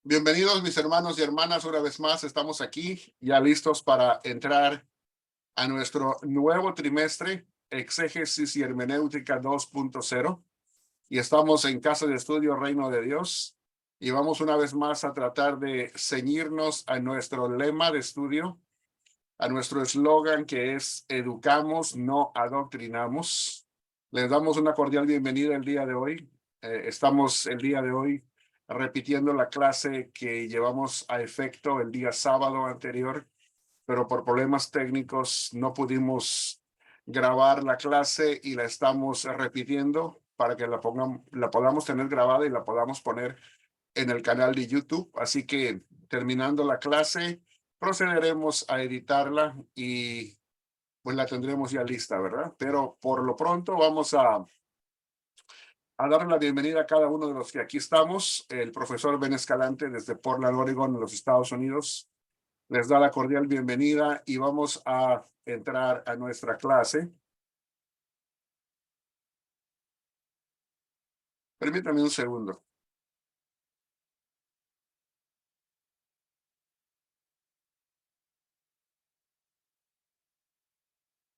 Bienvenidos mis hermanos y hermanas, una vez más estamos aquí ya listos para entrar a nuestro nuevo trimestre, Exégesis y Hermenéutica 2.0, y estamos en Casa de Estudio Reino de Dios y vamos una vez más a tratar de ceñirnos a nuestro lema de estudio, a nuestro eslogan que es educamos, no adoctrinamos. Les damos una cordial bienvenida el día de hoy. Estamos el día de hoy repitiendo la clase que llevamos a efecto el día sábado anterior, pero por problemas técnicos no pudimos grabar la clase y la estamos repitiendo para que la podamos tener grabada y la podamos poner en el canal de YouTube. Así que terminando la clase, procederemos a editarla y pues la tendremos ya lista, ¿verdad? Pero por lo pronto vamos a darle la bienvenida a cada uno de los que aquí estamos. El profesor Ben Escalante desde Portland, Oregon, en los Estados Unidos, les da la cordial bienvenida y vamos a entrar a nuestra clase. Permítame un segundo.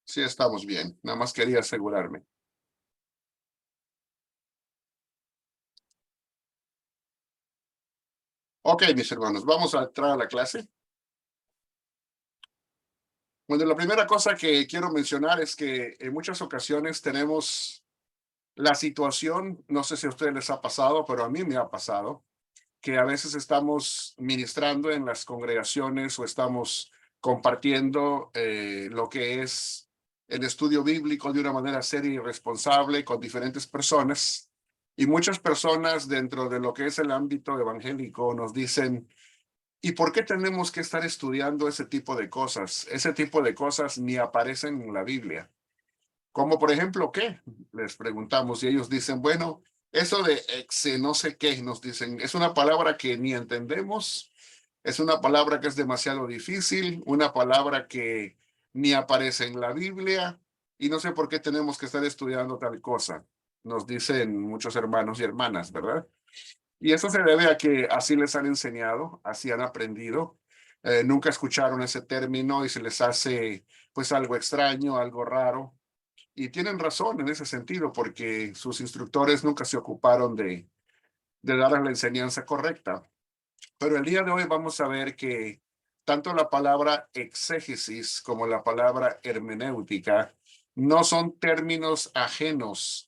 Sí, estamos bien. Nada más quería asegurarme. Ok, mis hermanos, vamos a entrar a la clase. Bueno, la primera cosa que quiero mencionar es que en muchas ocasiones tenemos la situación, no sé si a ustedes les ha pasado, pero a mí me ha pasado, que a veces estamos ministrando en las congregaciones o estamos compartiendo lo que es el estudio bíblico de una manera seria y responsable con diferentes personas. Y muchas personas dentro de lo que es el ámbito evangélico nos dicen, ¿y por qué tenemos que estar estudiando ese tipo de cosas? Ese tipo de cosas ni aparecen en la Biblia. Como por ejemplo, ¿qué? Les preguntamos y ellos dicen, bueno, eso de exe no sé qué, nos dicen, es una palabra que ni entendemos, es una palabra que es demasiado difícil, una palabra que ni aparece en la Biblia y no sé por qué tenemos que estar estudiando tal cosa, nos dicen muchos hermanos y hermanas, ¿verdad? Y eso se debe a que así les han enseñado, así han aprendido. Nunca escucharon ese término y se les hace pues algo extraño, algo raro. Y tienen razón en ese sentido, porque sus instructores nunca se ocuparon de darles la enseñanza correcta. Pero el día de hoy vamos a ver que tanto la palabra exégesis como la palabra hermenéutica no son términos ajenos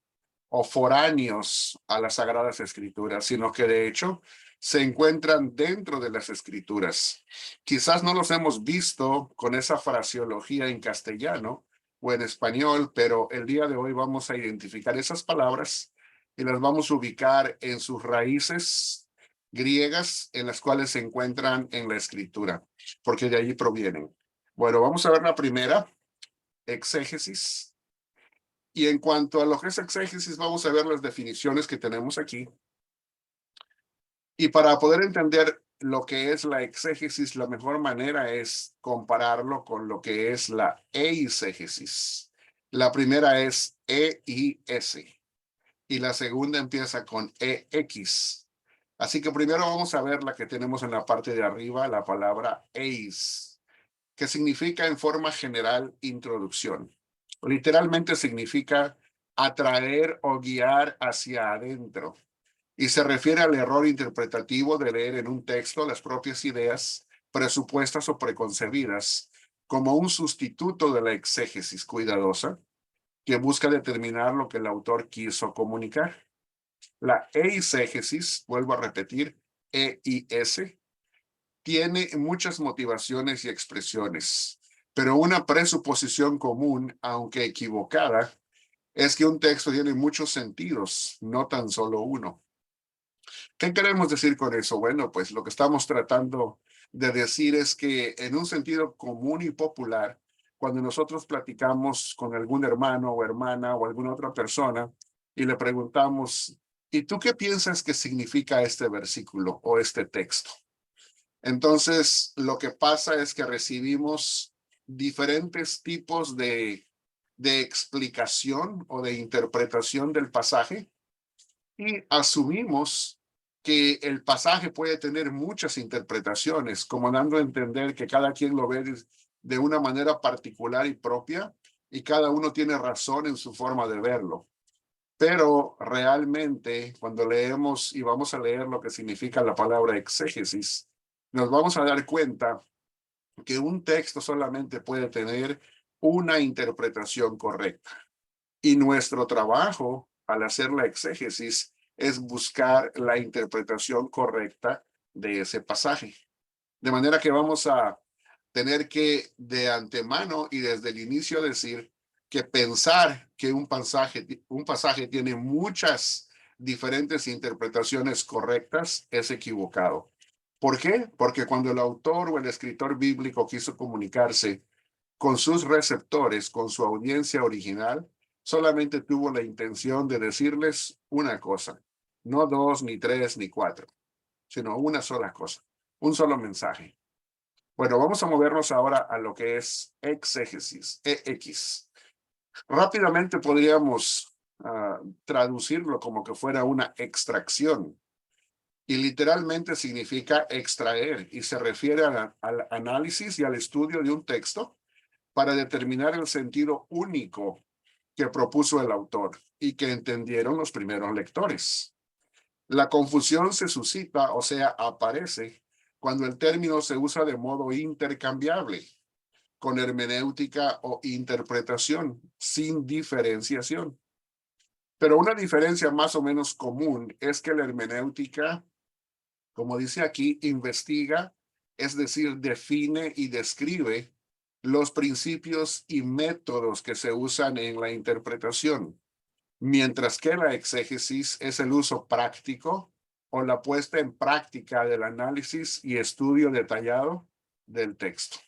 o foráneos a las Sagradas Escrituras, sino que de hecho se encuentran dentro de las Escrituras. Quizás no los hemos visto con esa fraseología en castellano o en español, pero el día de hoy vamos a identificar esas palabras y las vamos a ubicar en sus raíces griegas en las cuales se encuentran en la escritura, porque de allí provienen. Bueno, vamos a ver la primera, exégesis. Y en cuanto a lo que es exégesis, vamos a ver las definiciones que tenemos aquí. Y para poder entender lo que es la exégesis, la mejor manera es compararlo con lo que es la eisegesis. La primera es EIS y la segunda empieza con EX. Así que primero vamos a ver la que tenemos en la parte de arriba, la palabra eis, que significa en forma general introducción. Literalmente significa atraer o guiar hacia adentro y se refiere al error interpretativo de leer en un texto las propias ideas presupuestas o preconcebidas como un sustituto de la exégesis cuidadosa que busca determinar lo que el autor quiso comunicar. La eisegesis, vuelvo a repetir, EIS, tiene muchas motivaciones y expresiones, pero una presuposición común, aunque equivocada, es que un texto tiene muchos sentidos, no tan solo uno. ¿Qué queremos decir con eso? Bueno, pues lo que estamos tratando de decir es que en un sentido común y popular, cuando nosotros platicamos con algún hermano o hermana o alguna otra persona y le preguntamos, ¿y tú qué piensas que significa este versículo o este texto? Entonces, lo que pasa es que recibimos diferentes tipos de explicación o de interpretación del pasaje y asumimos que el pasaje puede tener muchas interpretaciones, como dando a entender que cada quien lo ve de una manera particular y propia, y cada uno tiene razón en su forma de verlo. Pero realmente, cuando leemos y vamos a leer lo que significa la palabra exégesis, nos vamos a dar cuenta que un texto solamente puede tener una interpretación correcta. Y nuestro trabajo al hacer la exégesis es buscar la interpretación correcta de ese pasaje. De manera que vamos a tener que de antemano y desde el inicio decir que pensar que un pasaje tiene muchas diferentes interpretaciones correctas es equivocado. ¿Por qué? Porque cuando el autor o el escritor bíblico quiso comunicarse con sus receptores, con su audiencia original, solamente tuvo la intención de decirles una cosa, no dos, ni tres, ni cuatro, sino una sola cosa, un solo mensaje. Bueno, vamos a movernos ahora a lo que es exégesis, EX. Rápidamente podríamos traducirlo como que fuera una extracción y literalmente significa extraer y se refiere al análisis y al estudio de un texto para determinar el sentido único que propuso el autor y que entendieron los primeros lectores. La confusión se suscita, o sea, aparece cuando el término se usa de modo intercambiable, con hermenéutica o interpretación, sin diferenciación. Pero una diferencia más o menos común es que la hermenéutica, como dice aquí, investiga, es decir, define y describe los principios y métodos que se usan en la interpretación, mientras que la exégesis es el uso práctico o la puesta en práctica del análisis y estudio detallado del texto.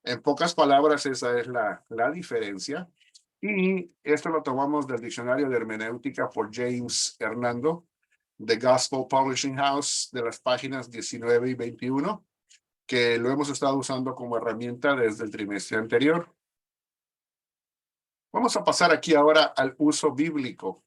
En pocas palabras, esa es la diferencia. Y esto lo tomamos del diccionario de hermenéutica por James Hernando, de Gospel Publishing House, de las páginas 19 y 21, que lo hemos estado usando como herramienta desde el trimestre anterior. Vamos a pasar aquí ahora al uso bíblico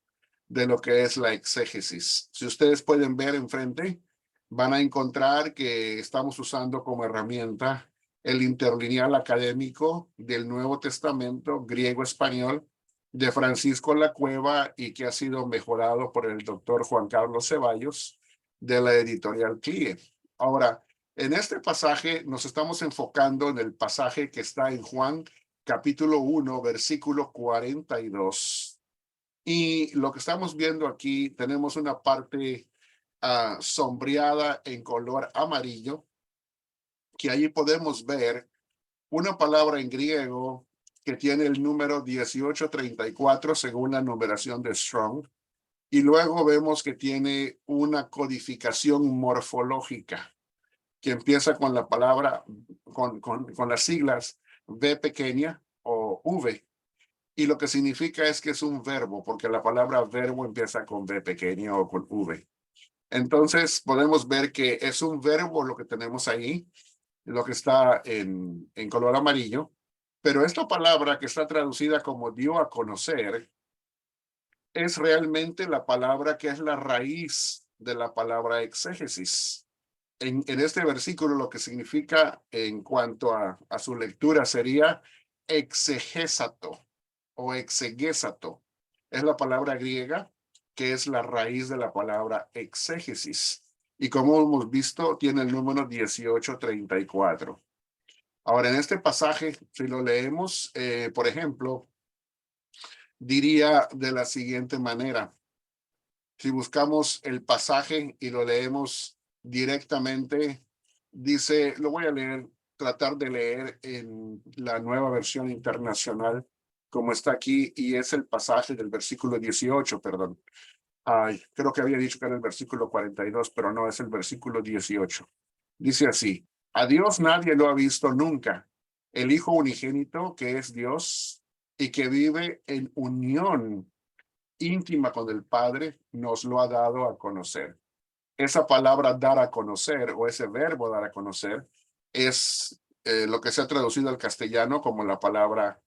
de lo que es la exégesis. Si ustedes pueden ver enfrente, van a encontrar que estamos usando como herramienta el interlineal académico del Nuevo Testamento griego-español de Francisco Lacueva y que ha sido mejorado por el doctor Juan Carlos Ceballos de la editorial CLIE. Ahora, en este pasaje nos estamos enfocando en el pasaje que está en Juan capítulo 1, versículo 42. Y lo que estamos viendo aquí, tenemos una parte sombreada en color amarillo, que ahí podemos ver una palabra en griego que tiene el número 1834 según la numeración de Strong. Y luego vemos que tiene una codificación morfológica que empieza con la palabra, con las siglas V pequeña o V. Y lo que significa es que es un verbo, porque la palabra verbo empieza con V pequeño o con V. Entonces podemos ver que es un verbo lo que tenemos ahí, lo que está en color amarillo, pero esta palabra que está traducida como dio a conocer es realmente la palabra que es la raíz de la palabra exégesis. En este versículo lo que significa en cuanto a su lectura sería exegesato o exegesato. Es la palabra griega que es la raíz de la palabra exégesis. Y como hemos visto, tiene el número 1834. Ahora, en este pasaje, si lo leemos, por ejemplo, diría de la siguiente manera. Si buscamos el pasaje y lo leemos directamente, dice, lo voy a leer, tratar de leer en la nueva versión internacional, como está aquí, y es el pasaje del versículo 18, perdón. Ay, creo que había dicho que era el versículo 42, pero no, es el versículo 18. Dice así, a Dios nadie lo ha visto nunca. El Hijo unigénito, que es Dios y que vive en unión íntima con el Padre, nos lo ha dado a conocer. Esa palabra dar a conocer o ese verbo dar a conocer es lo que se ha traducido al castellano como la palabra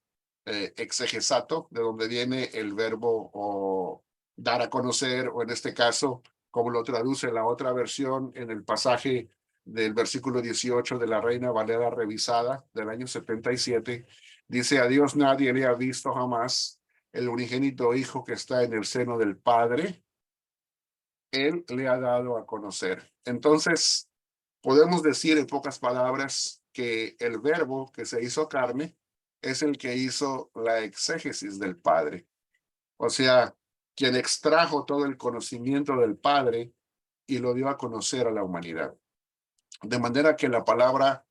exegesato, de donde viene el verbo o dar a conocer o en este caso como lo traduce la otra versión en el pasaje del versículo 18 de la Reina Valera revisada del año 77, dice: a Dios nadie le ha visto jamás, el unigénito Hijo que está en el seno del Padre, Él le ha dado a conocer. Entonces, podemos decir en pocas palabras que el Verbo que se hizo carne es el que hizo la exégesis del Padre. O sea, quien extrajo todo el conocimiento del Padre y lo dio a conocer a la humanidad. De manera que la palabra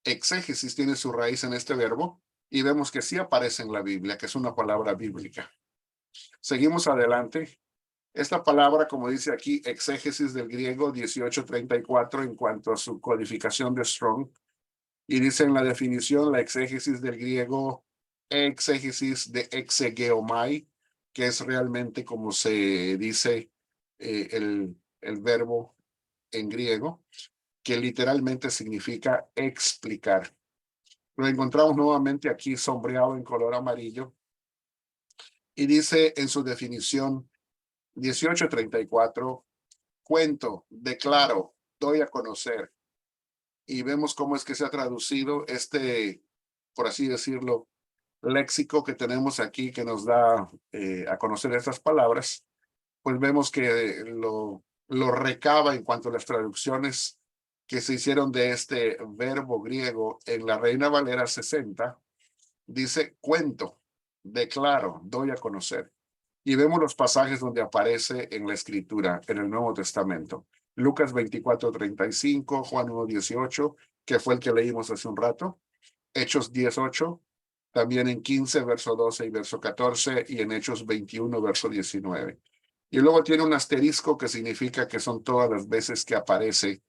exégesis tiene su raíz en este verbo y vemos que sí aparece en la Biblia, que es una palabra bíblica. Seguimos adelante. Esta palabra, como dice aquí, exégesis del griego 1834 en cuanto a su codificación de Strong, y dice en la definición la exégesis del griego exégesis de exegeomai, que es realmente como se dice el verbo en griego, que literalmente significa explicar. Lo encontramos nuevamente aquí sombreado en color amarillo y dice en su definición 1834, cuento, declaro, doy a conocer. Y vemos cómo es que se ha traducido este, por así decirlo, léxico que tenemos aquí que nos da a conocer estas palabras, pues vemos que lo recaba en cuanto a las traducciones que se hicieron de este verbo griego en la Reina Valera 60. Dice cuento, declaro, doy a conocer. Y vemos los pasajes donde aparece en la Escritura, en el Nuevo Testamento. Lucas 24:35, Juan 1:18, que fue el que leímos hace un rato. Hechos 10:8, también en 15, verso 12 y verso 14, y en Hechos 21, verso 19. Y luego tiene un asterisco que significa que son todas las veces que aparece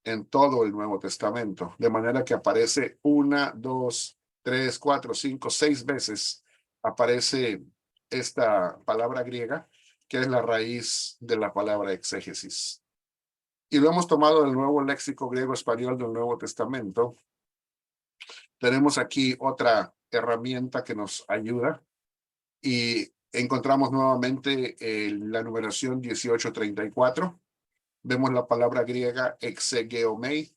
en todo el Nuevo Testamento, de manera que aparece una, dos, tres, cuatro, cinco, seis veces aparece esta palabra griega, que es la raíz de la palabra exégesis. Y lo hemos tomado del nuevo léxico griego-español del Nuevo Testamento. Tenemos aquí otra herramienta que nos ayuda y encontramos nuevamente la numeración 1834. Vemos la palabra griega exegeomai,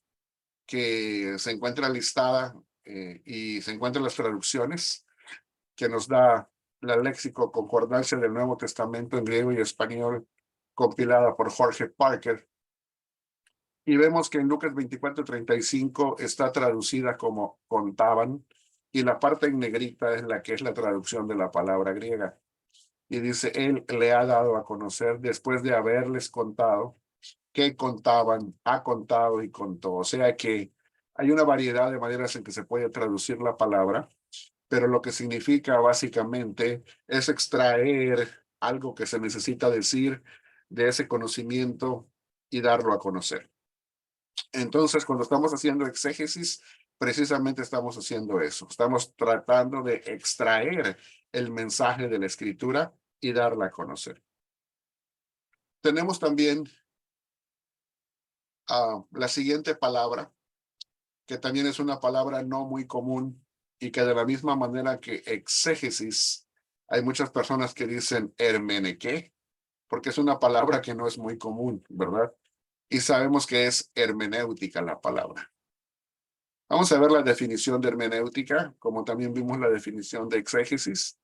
que se encuentra listada y se encuentran las traducciones que nos da la léxico concordancia del Nuevo Testamento en griego y español compilada por Jorge Parker. Y vemos que en Lucas 24:35 está traducida como contaban, y la parte en negrita es la que es la traducción de la palabra griega. Y dice, Él le ha dado a conocer después de haberles contado que contaban, ha contado y contó. O sea que hay una variedad de maneras en que se puede traducir la palabra, pero lo que significa básicamente es extraer algo que se necesita decir de ese conocimiento y darlo a conocer. Entonces, cuando estamos haciendo exégesis, precisamente estamos haciendo eso. Estamos tratando de extraer el mensaje de la escritura y darla a conocer. Tenemos también la siguiente palabra, que también es una palabra no muy común y que de la misma manera que exégesis, hay muchas personas que dicen hermeneque, porque es una palabra que no es muy común, ¿verdad? Y sabemos que es hermenéutica la palabra. Vamos a ver la definición de hermenéutica, como también vimos la definición de exégesis.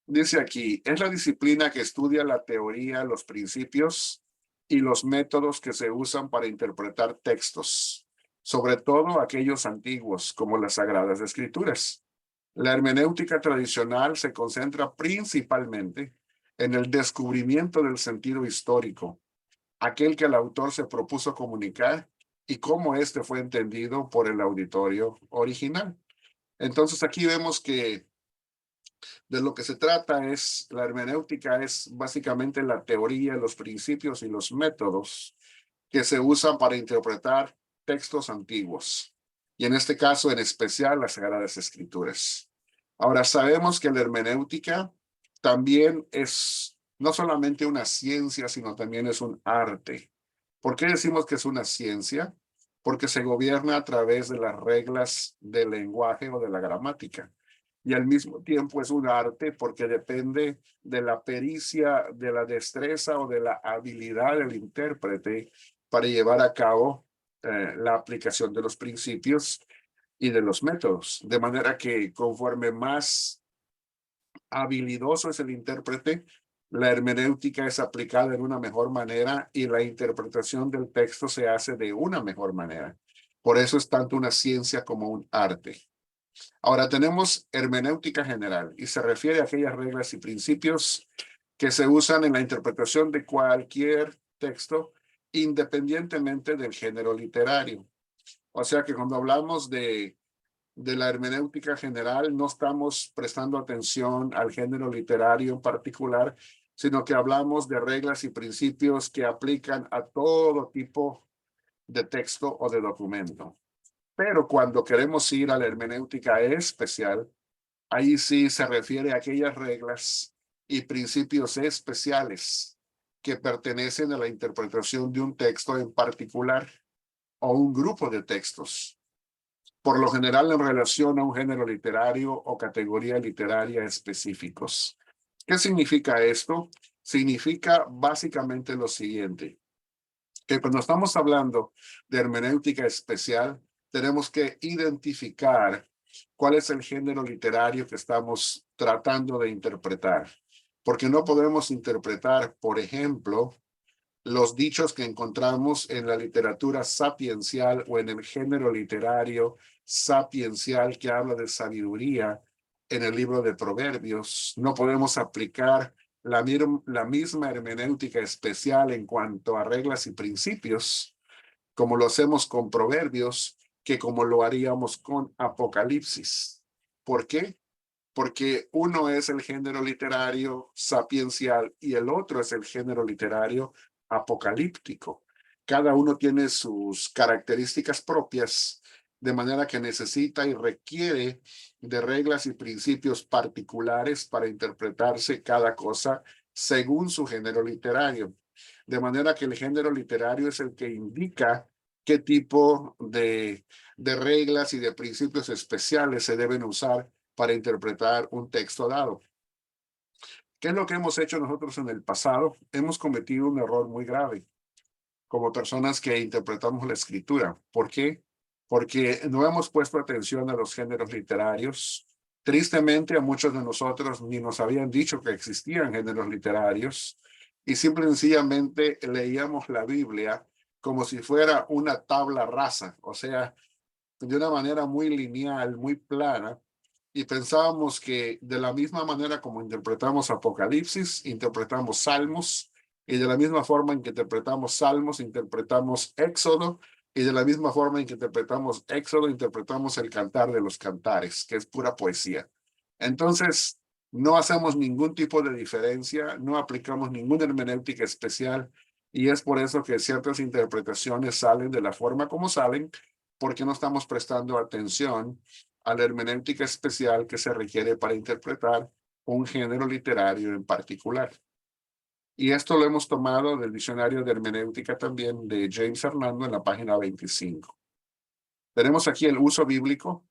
Dice aquí, es la disciplina que estudia la teoría, los principios y los métodos que se usan para interpretar textos, sobre todo aquellos antiguos, como las Sagradas Escrituras. La hermenéutica tradicional se concentra principalmente en el descubrimiento del sentido histórico, aquel que el autor se propuso comunicar y cómo éste fue entendido por el auditorio original. Entonces aquí vemos que de lo que se trata es, la hermenéutica es básicamente la teoría, los principios y los métodos que se usan para interpretar textos antiguos, y en este caso en especial las Sagradas Escrituras. Ahora sabemos que la hermenéutica también es no solamente una ciencia, sino también es un arte. ¿Por qué decimos que es una ciencia? Porque se gobierna a través de las reglas del lenguaje o de la gramática. y al mismo tiempo es un arte porque depende de la pericia, de la destreza o de la habilidad del intérprete para llevar a cabo la aplicación de los principios y de los métodos. De manera que conforme más habilidoso es el intérprete, la hermenéutica es aplicada en una mejor manera y la interpretación del texto se hace de una mejor manera. Por eso es tanto una ciencia como un arte. Ahora tenemos hermenéutica general y se refiere a aquellas reglas y principios que se usan en la interpretación de cualquier texto independientemente del género literario. O sea que cuando hablamos de la hermenéutica general, no estamos prestando atención al género literario en particular, sino que hablamos de reglas y principios que aplican a todo tipo de texto o de documento. Pero cuando queremos ir a la hermenéutica especial, ahí sí se refiere a aquellas reglas y principios especiales que pertenecen a la interpretación de un texto en particular o un grupo de textos, por lo general en relación a un género literario o categoría literaria específicos. ¿Qué significa esto? Significa básicamente lo siguiente, que cuando estamos hablando de hermenéutica especial, tenemos que identificar cuál es el género literario que estamos tratando de interpretar, porque no podemos interpretar, por ejemplo, los dichos que encontramos en la literatura sapiencial o en el género literario sapiencial que habla de sabiduría en el libro de Proverbios. No podemos aplicar la misma hermenéutica especial en cuanto a reglas y principios, como lo hacemos con Proverbios, que como lo haríamos con Apocalipsis. ¿Por qué? Porque uno es el género literario sapiencial y el otro es el género literario apocalíptico. Cada uno tiene sus características propias, de manera que necesita y requiere de reglas y principios particulares para interpretarse cada cosa según su género literario. De manera que el género literario es el que indica qué tipo de reglas y de principios especiales se deben usar para interpretar un texto dado. ¿Qué es lo que hemos hecho nosotros en el pasado? Hemos cometido un error muy grave como personas que interpretamos la escritura. ¿Por qué? Porque no hemos puesto atención a los géneros literarios. Tristemente, a muchos de nosotros ni nos habían dicho que existían géneros literarios y simple y sencillamente leíamos la Biblia como si fuera una tabla rasa, o sea, de una manera muy lineal, muy plana, y pensábamos que de la misma manera como interpretamos Apocalipsis, interpretamos Salmos, y de la misma forma en que interpretamos Salmos, interpretamos Éxodo, y de la misma forma en que interpretamos Éxodo, interpretamos el Cantar de los Cantares, que es pura poesía. Entonces, no hacemos ningún tipo de diferencia, no aplicamos ninguna hermenéutica especial, y es por eso que ciertas interpretaciones salen de la forma como salen, porque no estamos prestando atención a la hermenéutica especial que se requiere para interpretar un género literario en particular. Y esto lo hemos tomado del diccionario de hermenéutica también de James Hernando en la página 25. Tenemos aquí el uso bíblico,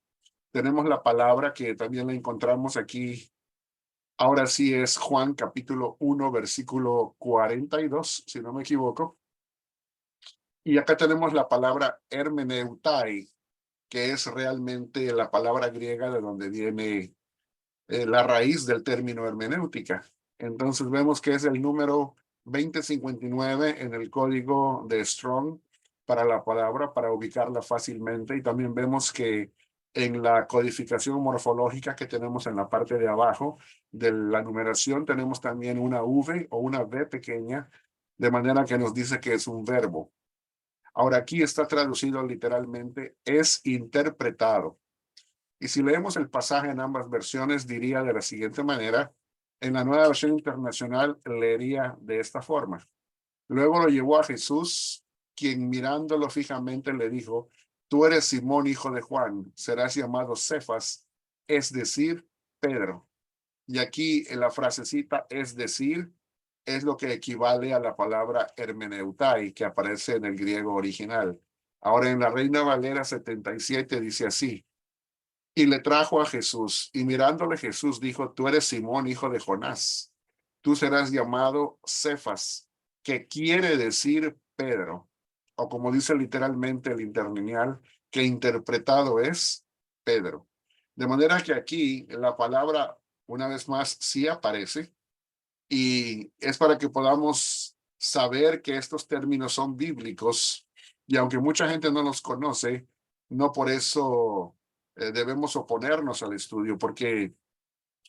tenemos la palabra que también la encontramos aquí. Ahora sí es Juan capítulo 1, versículo 42, si no me equivoco. Y acá tenemos la palabra hermeneutai, que es realmente la palabra griega de donde viene la raíz del término hermenéutica. Entonces vemos que es el número 2059 en el código de Strong para la palabra, para ubicarla fácilmente. Y también vemos que en la codificación morfológica que tenemos en la parte de abajo de la numeración, tenemos también una V o una V pequeña, de manera que nos dice que es un verbo. Ahora aquí está traducido literalmente, es interpretado. Y si leemos el pasaje en ambas versiones, diría de la siguiente manera, en la nueva versión internacional leería de esta forma. Luego lo llevó a Jesús, quien mirándolo fijamente le dijo, tú eres Simón, hijo de Juan, serás llamado Cefas, es decir, Pedro. Y aquí en la frasecita, es decir, es lo que equivale a la palabra hermeneutai, que aparece en el griego original. Ahora en la Reina Valera 77 dice así, y le trajo a Jesús. Y mirándole Jesús dijo, tú eres Simón, hijo de Jonás. Tú serás llamado Cefas, que quiere decir Pedro, o como dice literalmente el interlineal, que interpretado es Pedro. De manera que aquí la palabra, una vez más, sí aparece, y es para que podamos saber que estos términos son bíblicos, y aunque mucha gente no los conoce, no por eso debemos oponernos al estudio, porque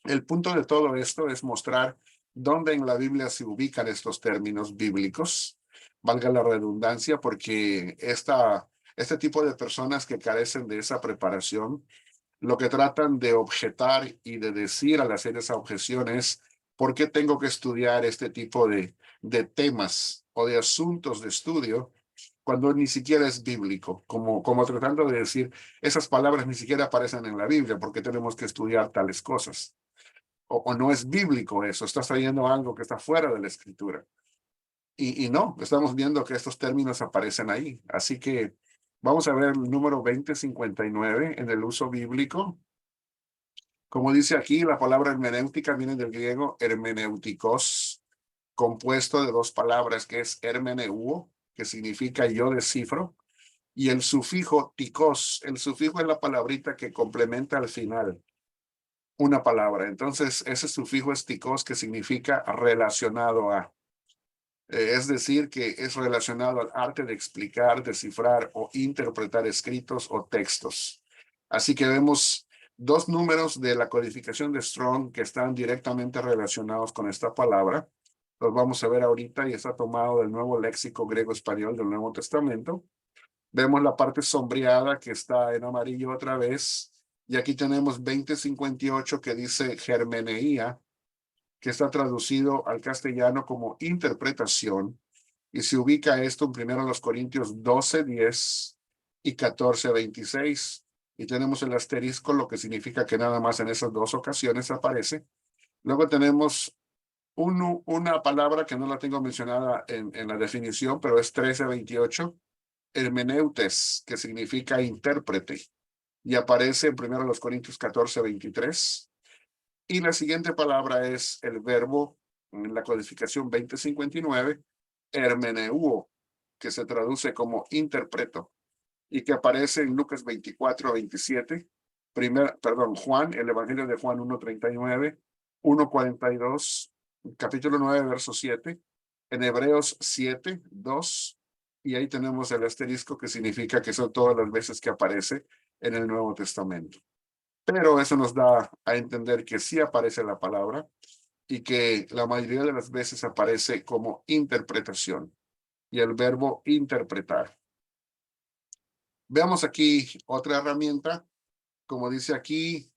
el punto de todo esto es mostrar dónde en la Biblia se ubican estos términos bíblicos, valga la redundancia, porque este tipo de personas que carecen de esa preparación lo que tratan de objetar y de decir al hacer esa objeción es, ¿por qué tengo que estudiar este tipo de temas o de asuntos de estudio cuando ni siquiera es bíblico? Como tratando de decir, esas palabras ni siquiera aparecen en la Biblia, ¿por qué tenemos que estudiar tales cosas? O no es bíblico eso, estás trayendo algo que está fuera de la escritura. Y no, estamos viendo que estos términos aparecen ahí. Así que vamos a ver el número 2059 en el uso bíblico. Como dice aquí, la palabra hermenéutica viene del griego hermeneutikos, compuesto de dos palabras que es hermeneuo, que significa yo descifro, y el sufijo tikos. El sufijo es la palabrita que complementa al final una palabra. Entonces, ese sufijo es tikos, que significa relacionado a. Es decir, que es relacionado al arte de explicar, descifrar o interpretar escritos o textos. Así que vemos dos números de la codificación de Strong que están directamente relacionados con esta palabra. Los vamos a ver ahorita y está tomado del nuevo léxico griego-español del Nuevo Testamento. Vemos la parte sombreada que está en amarillo otra vez. Y aquí tenemos 2058 que dice germeneía, que está traducido al castellano como interpretación, y se ubica esto en primero los Corintios 12:10 y 14:26. Y tenemos el asterisco, lo que significa que nada más en esas dos ocasiones aparece. Luego tenemos una palabra que no la tengo mencionada en la definición, pero es 13:28, hermeneutes, que significa intérprete, y aparece en primero los Corintios 14:23. Y la siguiente palabra es el verbo en la codificación 2059, hermeneuo, que se traduce como interpreto y que aparece en Lucas 24:27, Juan, el Evangelio de Juan 1:39, 1:42, capítulo 9, verso 7, en Hebreos 7:2, y ahí tenemos el asterisco que significa que son todas las veces que aparece en el Nuevo Testamento. Pero eso nos da a entender que sí aparece la palabra y que la mayoría de las veces aparece como interpretación y el verbo interpretar. Veamos aquí otra herramienta, como dice aquí,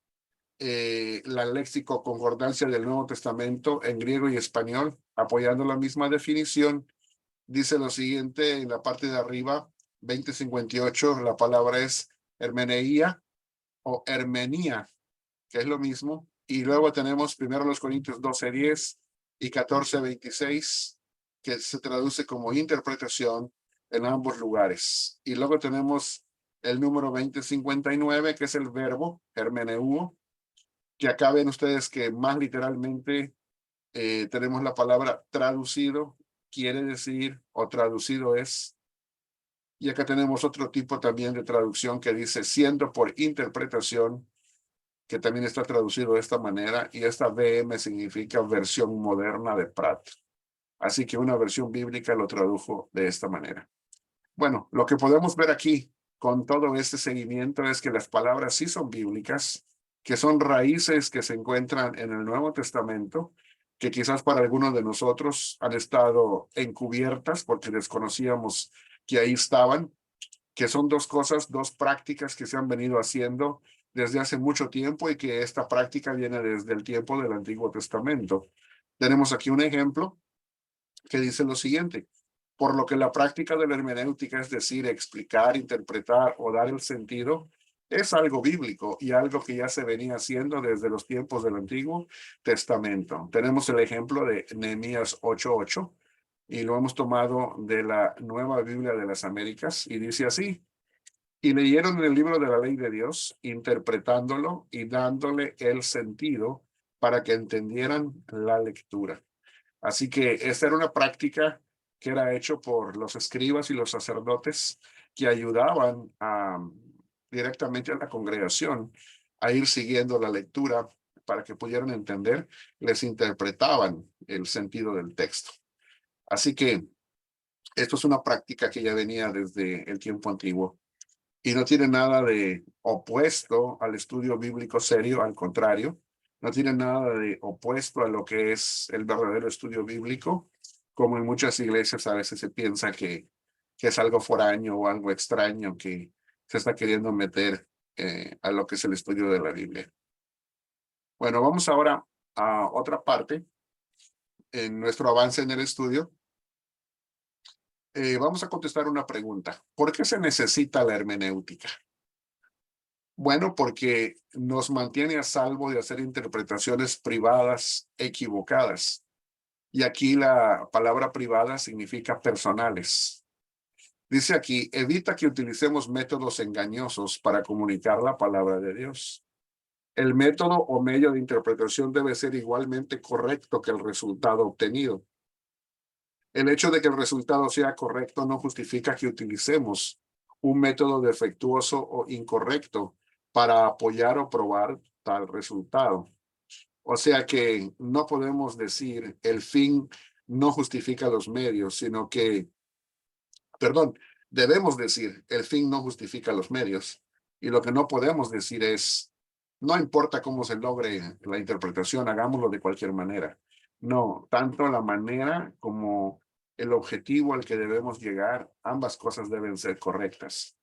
la léxico concordancia del Nuevo Testamento en griego y español, apoyando la misma definición. Dice lo siguiente en la parte de arriba, 2058, la palabra es hermeneía o hermenía, que es lo mismo. Y luego tenemos primero los Corintios 12:10 y 14:26, que se traduce como interpretación en ambos lugares. Y luego tenemos el número 2059, que es el verbo hermeneuo, que acá ven ustedes que más literalmente tenemos la palabra traducido, quiere decir, o traducido es. Y acá tenemos otro tipo también de traducción que dice siendo por interpretación, que también está traducido de esta manera, y esta VM significa versión moderna de Pratt. Así que una versión bíblica lo tradujo de esta manera. Bueno, lo que podemos ver aquí con todo este seguimiento es que las palabras sí son bíblicas, que son raíces que se encuentran en el Nuevo Testamento, que quizás para algunos de nosotros han estado encubiertas porque desconocíamos que ahí estaban, que son dos cosas, dos prácticas que se han venido haciendo desde hace mucho tiempo y que esta práctica viene desde el tiempo del Antiguo Testamento. Tenemos aquí un ejemplo que dice lo siguiente: por lo que la práctica de la hermenéutica, es decir, explicar, interpretar o dar el sentido, es algo bíblico y algo que ya se venía haciendo desde los tiempos del Antiguo Testamento. Tenemos el ejemplo de Nehemías 8:8 y lo hemos tomado de la Nueva Biblia de las Américas y dice así: y leyeron el libro de la ley de Dios, interpretándolo y dándole el sentido para que entendieran la lectura. Así que esta era una práctica que era hecho por los escribas y los sacerdotes que ayudaban directamente a la congregación a ir siguiendo la lectura para que pudieran entender, les interpretaban el sentido del texto. Así que esto es una práctica que ya venía desde el tiempo antiguo y no tiene nada de opuesto al estudio bíblico serio, al contrario, no tiene nada de opuesto a lo que es el verdadero estudio bíblico, como en muchas iglesias a veces se piensa que es algo foráneo o algo extraño que se está queriendo meter a lo que es el estudio de la Biblia. Bueno, vamos ahora a otra parte en nuestro avance en el estudio. Vamos a contestar una pregunta. ¿Por qué se necesita la hermenéutica? Bueno, porque nos mantiene a salvo de hacer interpretaciones privadas equivocadas. Y aquí la palabra privada significa personales. Dice aquí, evita que utilicemos métodos engañosos para comunicar la palabra de Dios. El método o medio de interpretación debe ser igualmente correcto que el resultado obtenido. El hecho de que el resultado sea correcto no justifica que utilicemos un método defectuoso o incorrecto para apoyar o probar tal resultado. O sea que no podemos decir el fin no justifica los medios, sino que, perdón, debemos decir el fin no justifica los medios. Y lo que no podemos decir es, no importa cómo se logre la interpretación, hagámoslo de cualquier manera. No, tanto la manera como el objetivo al que debemos llegar, ambas cosas deben ser correctas.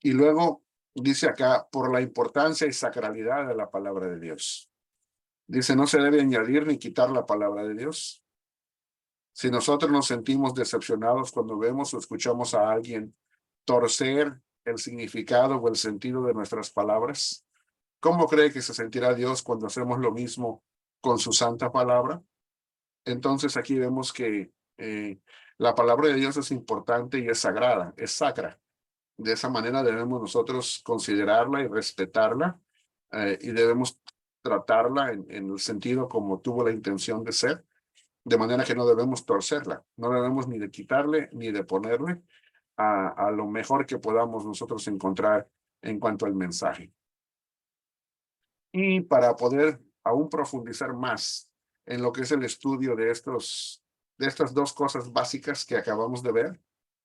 Y luego dice acá, por la importancia y sacralidad de la palabra de Dios. Dice, no se debe añadir ni quitar la palabra de Dios. Si nosotros nos sentimos decepcionados cuando vemos o escuchamos a alguien torcer el significado o el sentido de nuestras palabras, ¿cómo cree que se sentirá Dios cuando hacemos lo mismo con su santa palabra? Entonces aquí vemos que la palabra de Dios es importante y es sagrada, es sacra. De esa manera debemos nosotros considerarla y respetarla y debemos tratarla en el sentido como tuvo la intención de ser, de manera que no debemos torcerla, no debemos ni de quitarle ni de ponerle a lo mejor que podamos nosotros encontrar en cuanto al mensaje. Y para poder aún profundizar más en lo que es el estudio de estas dos cosas básicas que acabamos de ver,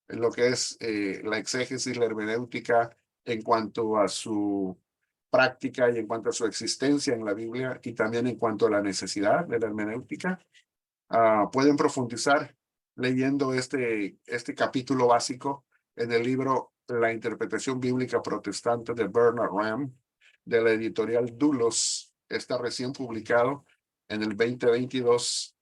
en lo que es la exégesis, la hermenéutica, en cuanto a su práctica y en cuanto a su existencia en la Biblia y también en cuanto a la necesidad de la hermenéutica, pueden profundizar leyendo este capítulo básico en el libro La interpretación bíblica protestante de Bernard Ramm, de la editorial Dulos. Está recién publicado en el 2022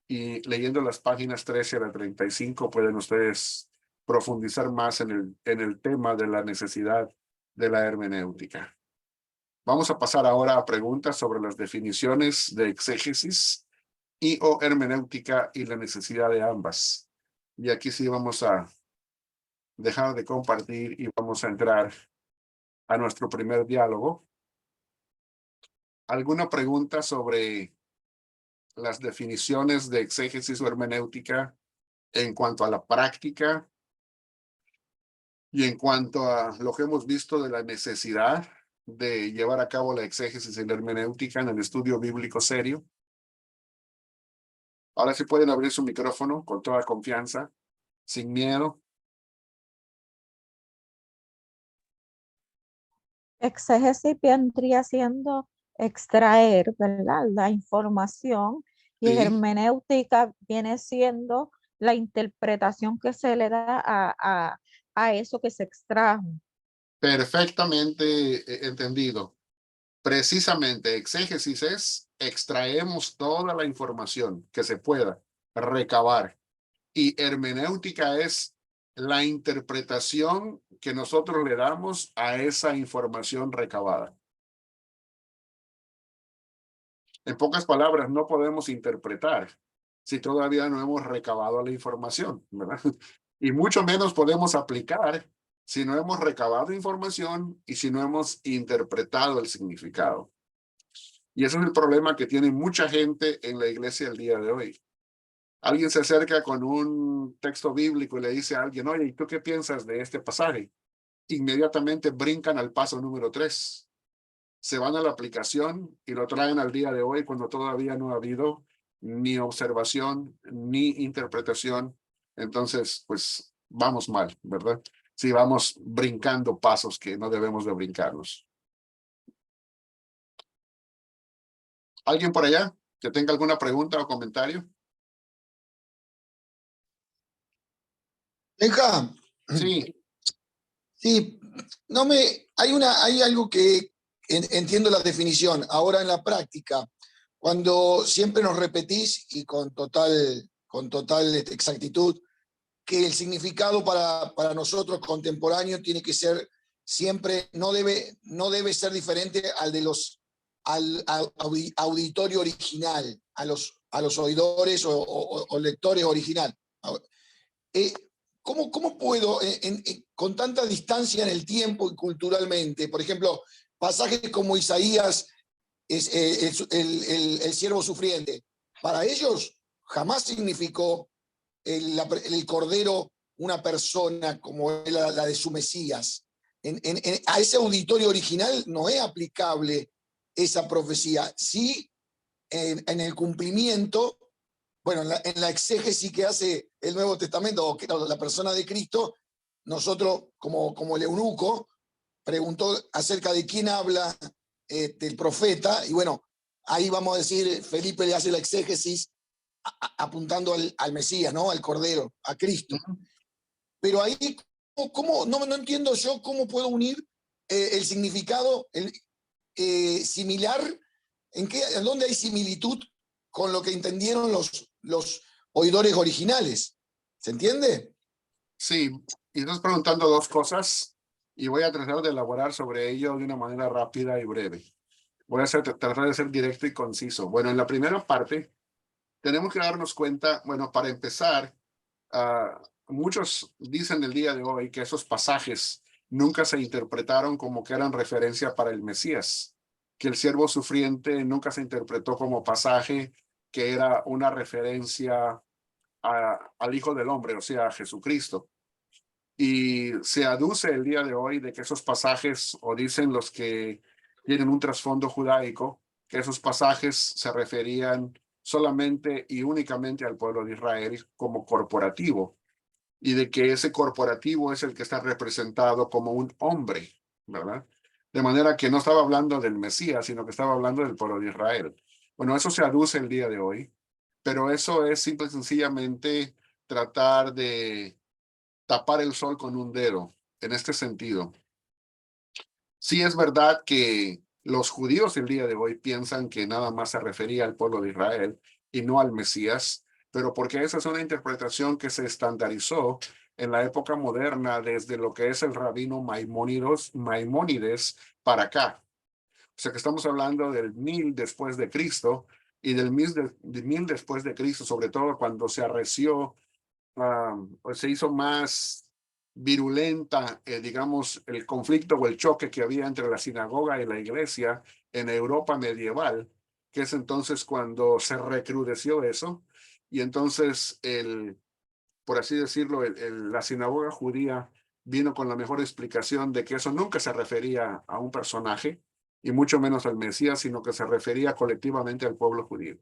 y leyendo las páginas 13 a la 35 pueden ustedes profundizar más en el tema de la necesidad de la hermenéutica. Vamos a pasar ahora a preguntas sobre las definiciones de exégesis y o hermenéutica y la necesidad de ambas. Y aquí sí vamos a dejar de compartir y vamos a entrar a nuestro primer diálogo. ¿Alguna pregunta sobre las definiciones de exégesis o hermenéutica en cuanto a la práctica y en cuanto a lo que hemos visto de la necesidad de llevar a cabo la exégesis y la hermenéutica en el estudio bíblico serio? Ahora sí pueden abrir su micrófono con toda confianza, sin miedo. Exégesis vendría siendo extraer, ¿verdad?, la información, y Sí, hermenéutica viene siendo la interpretación que se le da a eso que se extrajo. perfectamente entendido. Precisamente, exégesis es extraemos toda la información que se pueda recabar y hermenéutica es la interpretación que nosotros le damos a esa información recabada. En pocas palabras, no podemos interpretar si todavía no hemos recabado la información, ¿verdad? Y mucho menos podemos aplicar si no hemos recabado información y si no hemos interpretado el significado. Y ese es el problema que tiene mucha gente en la iglesia el día de hoy. Alguien se acerca con un texto bíblico y le dice a alguien, oye, ¿y tú qué piensas de este pasaje? Inmediatamente brincan al paso número 3. Se van a la aplicación y lo traen al día de hoy cuando todavía no ha habido ni observación ni interpretación. Entonces, pues vamos mal, ¿verdad? Sí, vamos brincando pasos que no debemos de brincarlos. ¿Alguien por allá que tenga alguna pregunta o comentario? Deja, Sí. sí, hay algo que entiendo la definición. Ahora en la práctica, cuando siempre nos repetís y con total exactitud que el significado para nosotros contemporáneos tiene que ser siempre, no debe ser diferente al de al auditorio original, a los oidores o lectores original. Eh, ¿Cómo puedo, con tanta distancia en el tiempo y culturalmente, por ejemplo, pasajes como Isaías, el siervo sufriente, para ellos jamás significó el cordero una persona como la de su Mesías? A ese auditorio original no es aplicable esa profecía. Sí, en el cumplimiento, bueno, en la exégesis que hace el Nuevo Testamento, o la persona de Cristo, nosotros, como el eunuco, preguntó acerca de quién habla del profeta, y bueno, ahí vamos a decir, Felipe le hace la exégesis apuntando al Mesías, ¿no? Al Cordero, a Cristo. Pero ahí, no entiendo yo cómo puedo unir el significado similar, en dónde hay similitud con lo que entendieron los oidores originales. ¿Se entiende? Sí, y estás preguntando dos cosas y voy a tratar de elaborar sobre ello de una manera rápida y breve. Voy a tratar de ser directo y conciso. Bueno, en la primera parte tenemos que darnos cuenta, bueno, para empezar, muchos dicen el día de hoy que esos pasajes nunca se interpretaron como que eran referencia para el Mesías, que el siervo sufriente nunca se interpretó como pasaje que era una referencia al Hijo del Hombre, o sea, a Jesucristo. Y se aduce el día de hoy de que esos pasajes, o dicen los que tienen un trasfondo judaico, que esos pasajes se referían solamente y únicamente al pueblo de Israel como corporativo, y de que ese corporativo es el que está representado como un hombre, ¿verdad? De manera que no estaba hablando del Mesías, sino que estaba hablando del pueblo de Israel. Bueno, eso se aduce el día de hoy, pero eso es simple y sencillamente tratar de tapar el sol con un dedo en este sentido. Sí es verdad que los judíos el día de hoy piensan que nada más se refería al pueblo de Israel y no al Mesías, pero porque esa es una interpretación que se estandarizó en la época moderna desde lo que es el rabino Maimónides para acá. O sea que estamos hablando del 1000 después de Cristo y del 1000 después de Cristo, sobre todo cuando se arreció, se hizo más virulenta, digamos, el conflicto o el choque que había entre la sinagoga y la iglesia en Europa medieval, que es entonces cuando se recrudeció eso, y entonces, por así decirlo, la sinagoga judía vino con la mejor explicación de que eso nunca se refería a un personaje, y mucho menos al Mesías, sino que se refería colectivamente al pueblo judío.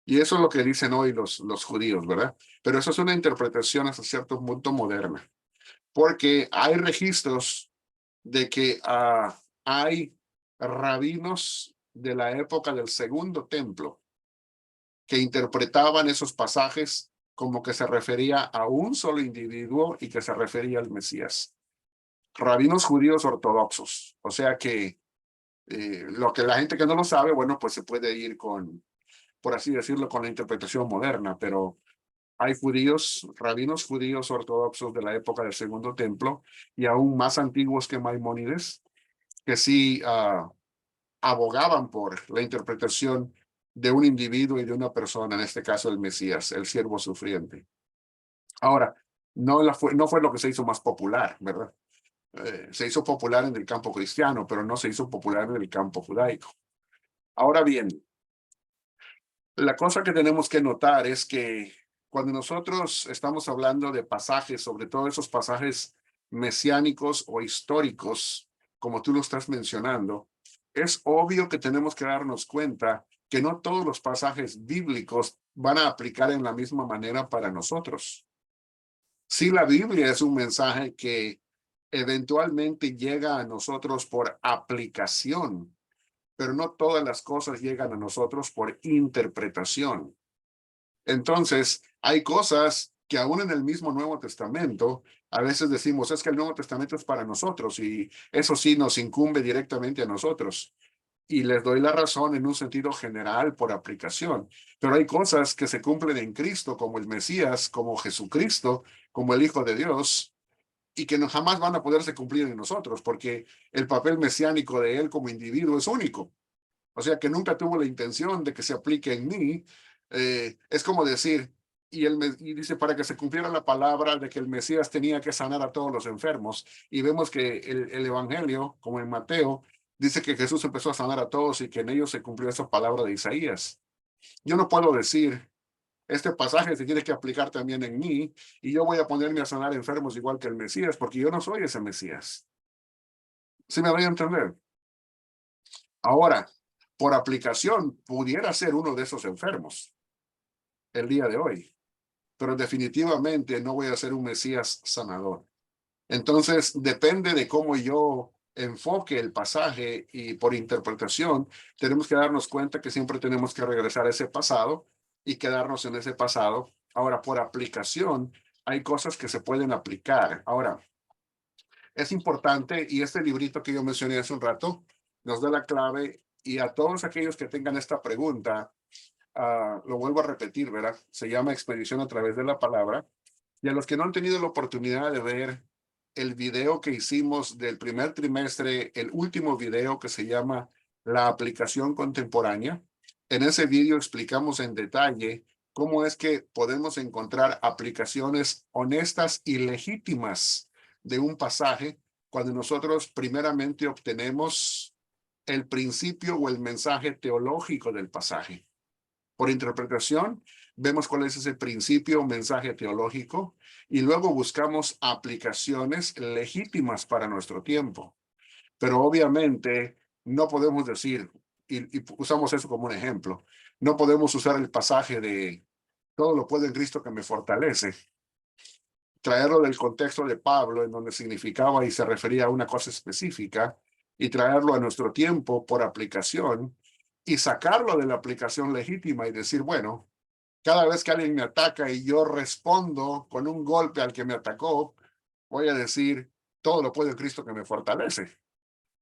Y eso es lo que dicen hoy los judíos, ¿verdad? Pero eso es una interpretación hasta cierto punto moderna, porque hay registros de que hay rabinos de la época del Segundo Templo que interpretaban esos pasajes como que se refería a un solo individuo y que se refería al Mesías. Rabinos judíos ortodoxos. O sea que lo que la gente que no lo sabe, bueno, pues se puede ir con, por así decirlo, con la interpretación moderna, pero hay judíos, rabinos judíos ortodoxos de la época del Segundo Templo y aún más antiguos que Maimónides, que sí abogaban por la interpretación de un individuo y de una persona, en este caso el Mesías, el siervo sufriente. Ahora, no fue lo que se hizo más popular, ¿verdad? Se hizo popular en el campo cristiano, pero no se hizo popular en el campo judaico. Ahora bien, la cosa que tenemos que notar es que cuando nosotros estamos hablando de pasajes, sobre todo esos pasajes mesiánicos o históricos, como tú lo estás mencionando, es obvio que tenemos que darnos cuenta que no todos los pasajes bíblicos van a aplicar en la misma manera para nosotros. Sí, la Biblia es un mensaje que eventualmente llega a nosotros por aplicación, pero no todas las cosas llegan a nosotros por interpretación. Entonces, hay cosas que aún en el mismo Nuevo Testamento, a veces decimos, es que el Nuevo Testamento es para nosotros y eso sí nos incumbe directamente a nosotros. Y les doy la razón en un sentido general por aplicación. Pero hay cosas que se cumplen en Cristo, como el Mesías, como Jesucristo, como el Hijo de Dios, y que no, jamás van a poderse cumplir en nosotros, porque el papel mesiánico de Él como individuo es único. O sea, que nunca tuvo la intención de que se aplique en mí. Es como decir, y dice, para que se cumpliera la palabra de que el Mesías tenía que sanar a todos los enfermos. Y vemos que el Evangelio, como en Mateo, dice que Jesús empezó a sanar a todos y que en ellos se cumplió esa palabra de Isaías. Yo no puedo decir, este pasaje se tiene que aplicar también en mí y yo voy a ponerme a sanar enfermos igual que el Mesías, porque yo no soy ese Mesías. ¿Sí me voy a entender? Ahora, por aplicación, pudiera ser uno de esos enfermos el día de hoy, pero definitivamente no voy a ser un Mesías sanador. Entonces, depende de cómo yo enfoque el pasaje y por interpretación, tenemos que darnos cuenta que siempre tenemos que regresar a ese pasado y quedarnos en ese pasado. Ahora, por aplicación, hay cosas que se pueden aplicar. Ahora, es importante, y este librito que yo mencioné hace un rato nos da la clave, y a todos aquellos que tengan esta pregunta, lo vuelvo a repetir, ¿verdad? Se llama Expedición a través de la palabra. Y a los que no han tenido la oportunidad de ver el video que hicimos del primer trimestre, el último video que se llama La aplicación contemporánea, en ese video explicamos en detalle cómo es que podemos encontrar aplicaciones honestas y legítimas de un pasaje cuando nosotros primeramente obtenemos el principio o el mensaje teológico del pasaje. Por interpretación, vemos cuál es ese principio o mensaje teológico y luego buscamos aplicaciones legítimas para nuestro tiempo. Pero obviamente no podemos decir, y usamos eso como un ejemplo, no podemos usar el pasaje de todo lo puedo en Cristo que me fortalece, traerlo del contexto de Pablo, en donde significaba y se refería a una cosa específica, y traerlo a nuestro tiempo por aplicación, y sacarlo de la aplicación legítima y decir, bueno, cada vez que alguien me ataca y yo respondo con un golpe al que me atacó, voy a decir, todo lo puedo en Cristo que me fortalece.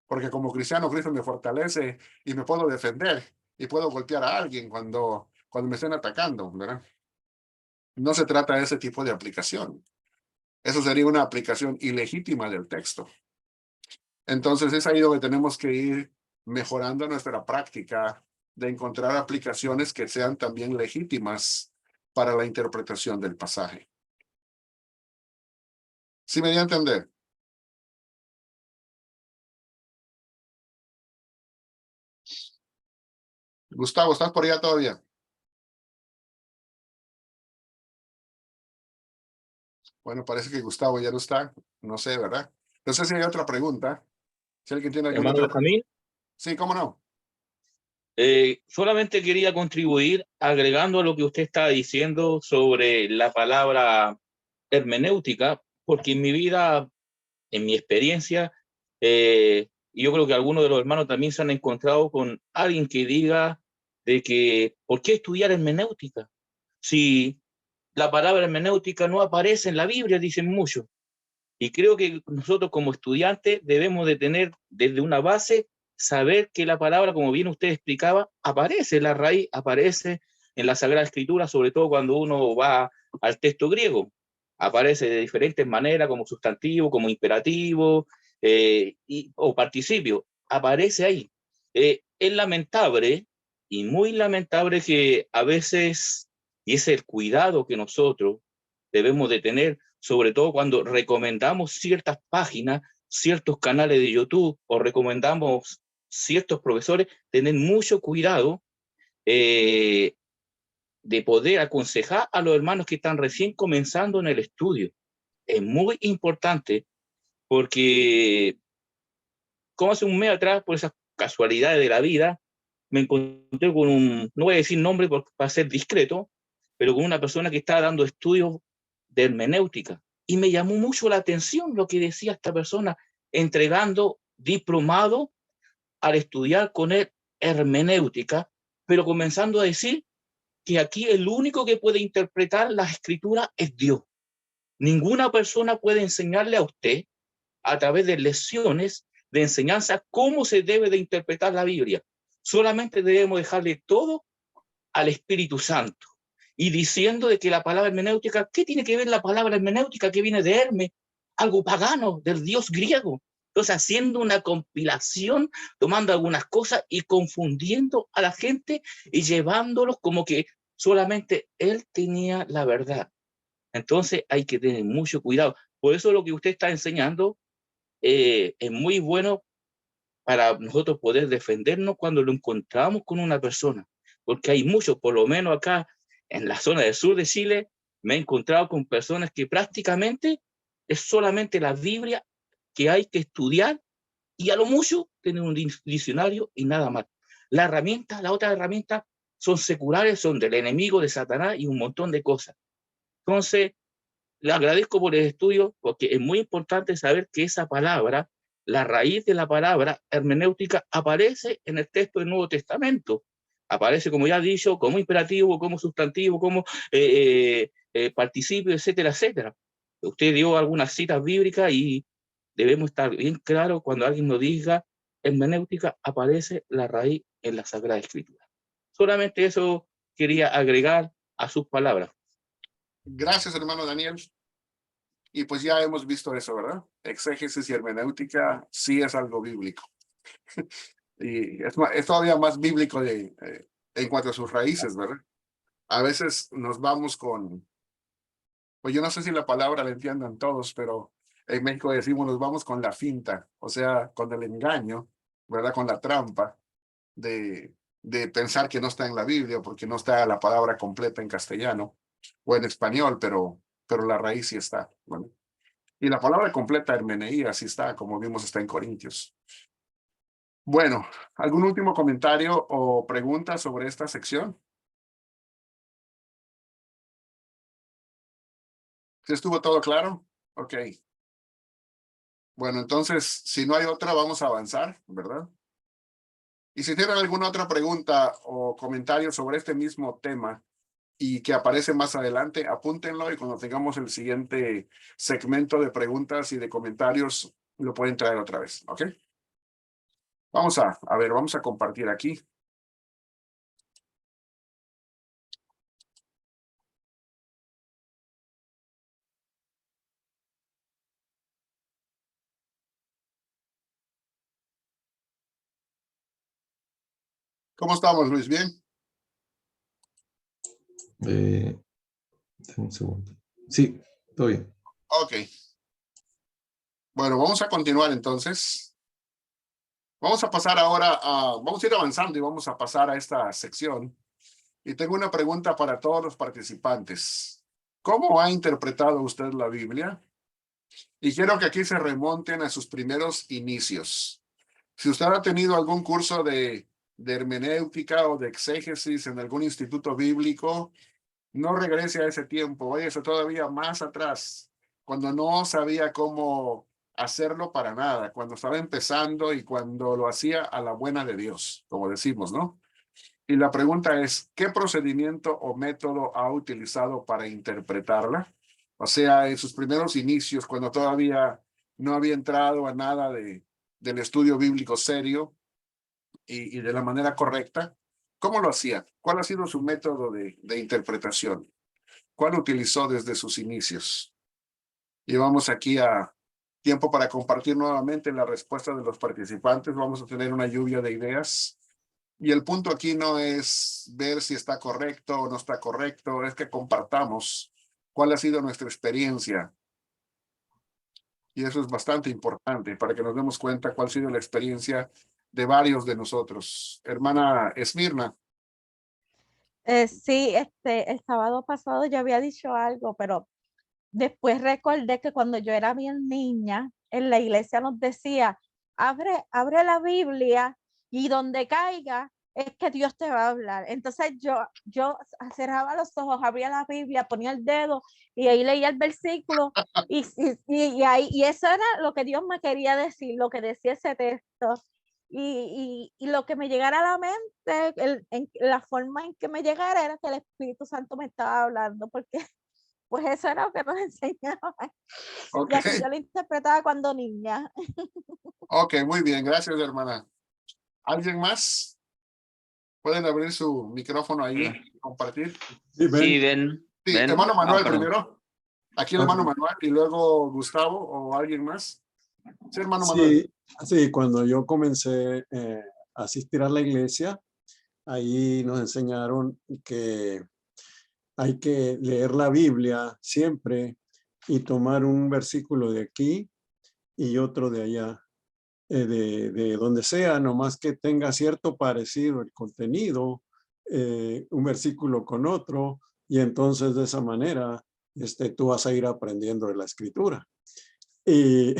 Porque como cristiano, Cristo me fortalece y me puedo defender y puedo golpear a alguien cuando me estén atacando, ¿verdad? No se trata de ese tipo de aplicación. Eso sería una aplicación ilegítima del texto. Entonces es ahí donde tenemos que ir mejorando nuestra práctica de encontrar aplicaciones que sean también legítimas para la interpretación del pasaje. ¿Sí me dio a entender? Gustavo, ¿estás por allá todavía? Bueno, parece que Gustavo ya no está. No sé, ¿verdad? No sé si hay otra pregunta. Si alguien tiene alguna Hermano otra pregunta. Benjamín, Sí, cómo no. solamente quería contribuir agregando a lo que usted está diciendo sobre la palabra hermenéutica, porque en mi vida, en mi experiencia, y yo creo que algunos de los hermanos también se han encontrado con alguien que diga de que, ¿por qué estudiar hermenéutica? Si la palabra hermenéutica no aparece en la Biblia, dicen muchos. Y creo que nosotros como estudiantes debemos de tener desde una base, saber que la palabra, como bien usted explicaba, aparece, la raíz aparece en la Sagrada Escritura, sobre todo cuando uno va al texto griego. Aparece de diferentes maneras, como sustantivo, como imperativo o participio. Aparece ahí. Es lamentable y muy lamentable que a veces, y es el cuidado que nosotros debemos de tener, sobre todo cuando recomendamos ciertas páginas, ciertos canales de YouTube o recomendamos ciertos profesores, tener mucho cuidado de poder aconsejar a los hermanos que están recién comenzando en el estudio. Es muy importante porque, como hace un mes atrás, por esas casualidades de la vida, me encontré con no voy a decir nombre para ser discreto, pero con una persona que estaba dando estudios de hermenéutica. Y me llamó mucho la atención lo que decía esta persona, entregando diplomado al estudiar con él hermenéutica, pero comenzando a decir que aquí el único que puede interpretar las escrituras es Dios. Ninguna persona puede enseñarle a usted a través de lecciones de enseñanza cómo se debe de interpretar la Biblia. Solamente debemos dejarle todo al Espíritu Santo. Y diciendo de que la palabra hermenéutica, ¿qué tiene que ver la palabra hermenéutica que viene de Hermes? Algo pagano, del dios griego. Entonces, haciendo una compilación, tomando algunas cosas y confundiendo a la gente y llevándolos como que solamente él tenía la verdad. Entonces, hay que tener mucho cuidado. Por eso lo que usted está enseñando es muy bueno para nosotros poder defendernos cuando lo encontramos con una persona. Porque hay muchos, por lo menos acá en la zona del sur de Chile, me he encontrado con personas que prácticamente es solamente la Biblia que hay que estudiar y a lo mucho tener un diccionario y nada más. La otra herramienta son seculares, son del enemigo, de Satanás y un montón de cosas. Entonces, le agradezco por el estudio porque es muy importante saber que esa palabra, la raíz de la palabra hermenéutica, aparece en el texto del Nuevo Testamento. Aparece, como ya he dicho, como imperativo, como sustantivo, como participio, etcétera, etcétera. Usted dio algunas citas bíblicas y debemos estar bien claros cuando alguien nos diga hermenéutica, aparece la raíz en la Sagrada Escritura. Solamente eso quería agregar a sus palabras. Gracias, hermano Daniel. Y pues ya hemos visto eso, ¿verdad? Exégesis y hermenéutica sí es algo bíblico. Y es todavía más bíblico en cuanto a sus raíces, ¿verdad? A veces nos vamos pues yo no sé si la palabra la entiendan todos, pero en México decimos nos vamos con la finta, o sea, con el engaño, ¿verdad? Con la trampa de pensar que no está en la Biblia porque no está la palabra completa en castellano o en español, pero la raíz sí está, ¿vale? Y la palabra completa, hermeneía, sí está, como vimos, está en Corintios. Bueno, ¿algún último comentario o pregunta sobre esta sección? ¿Sí estuvo todo claro? Ok. Bueno, entonces, si no hay otra, vamos a avanzar, ¿verdad? Y si tienen alguna otra pregunta o comentario sobre este mismo tema y que aparece más adelante, apúntenlo y cuando tengamos el siguiente segmento de preguntas y de comentarios, lo pueden traer otra vez, ¿ok? Vamos a ver, vamos a compartir aquí. ¿Cómo estamos, Luis? ¿Bien? Dame un segundo. Sí, todo bien. Ok. Bueno, vamos a continuar entonces. Vamos a pasar ahora vamos a ir avanzando y vamos a pasar a esta sección. Y tengo una pregunta para todos los participantes. ¿Cómo ha interpretado usted la Biblia? Y quiero que aquí se remonten a sus primeros inicios. Si usted ha tenido algún curso de hermenéutica o de exégesis en algún instituto bíblico, no regrese a ese tiempo, váyase todavía más atrás, cuando no sabía cómo hacerlo para nada, cuando estaba empezando y cuando lo hacía a la buena de Dios, como decimos, ¿no? Y la pregunta es, ¿qué procedimiento o método ha utilizado para interpretarla? O sea, en sus primeros inicios, cuando todavía no había entrado a nada del estudio bíblico serio y de la manera correcta, ¿cómo lo hacía? ¿Cuál ha sido su método de interpretación? ¿Cuál utilizó desde sus inicios? Llevamos aquí a tiempo para compartir nuevamente la respuesta de los participantes. Vamos a tener una lluvia de ideas. Y el punto aquí no es ver si está correcto o no está correcto, es que compartamos cuál ha sido nuestra experiencia Y eso es bastante importante para que nos demos cuenta cuál ha sido la experiencia de varios de nosotros. Hermana Esmirna. Sí, el sábado pasado yo había dicho algo, pero después recordé que cuando yo era bien niña, en la iglesia nos decía, abre la Biblia y donde caiga es que Dios te va a hablar. Entonces yo cerraba los ojos, abría la Biblia, ponía el dedo y ahí leía el versículo y eso era lo que Dios me quería decir, lo que decía ese texto. Y lo que me llegara a la mente, la forma en que me llegara era que el Espíritu Santo me estaba hablando, porque pues eso era lo que nos enseñaban. Ok, Y así yo lo interpretaba cuando niña. ok, muy bien, gracias, hermana. ¿Alguien más? ¿Pueden abrir su micrófono ahí y compartir? Sí, Sí, ven. Sí, ven. hermano Manuel Perdón. primero. Aquí el Ah, hermano Manuel y luego Gustavo o alguien más. Sí, hermano Manuel. sí, sí, cuando yo comencé a asistir a la iglesia, ahí nos enseñaron que hay que leer la Biblia siempre y tomar un versículo de aquí y otro de allá, de donde sea, nomás que tenga cierto parecido el contenido, un versículo con otro, y entonces de esa manera tú vas a ir aprendiendo de la escritura. Y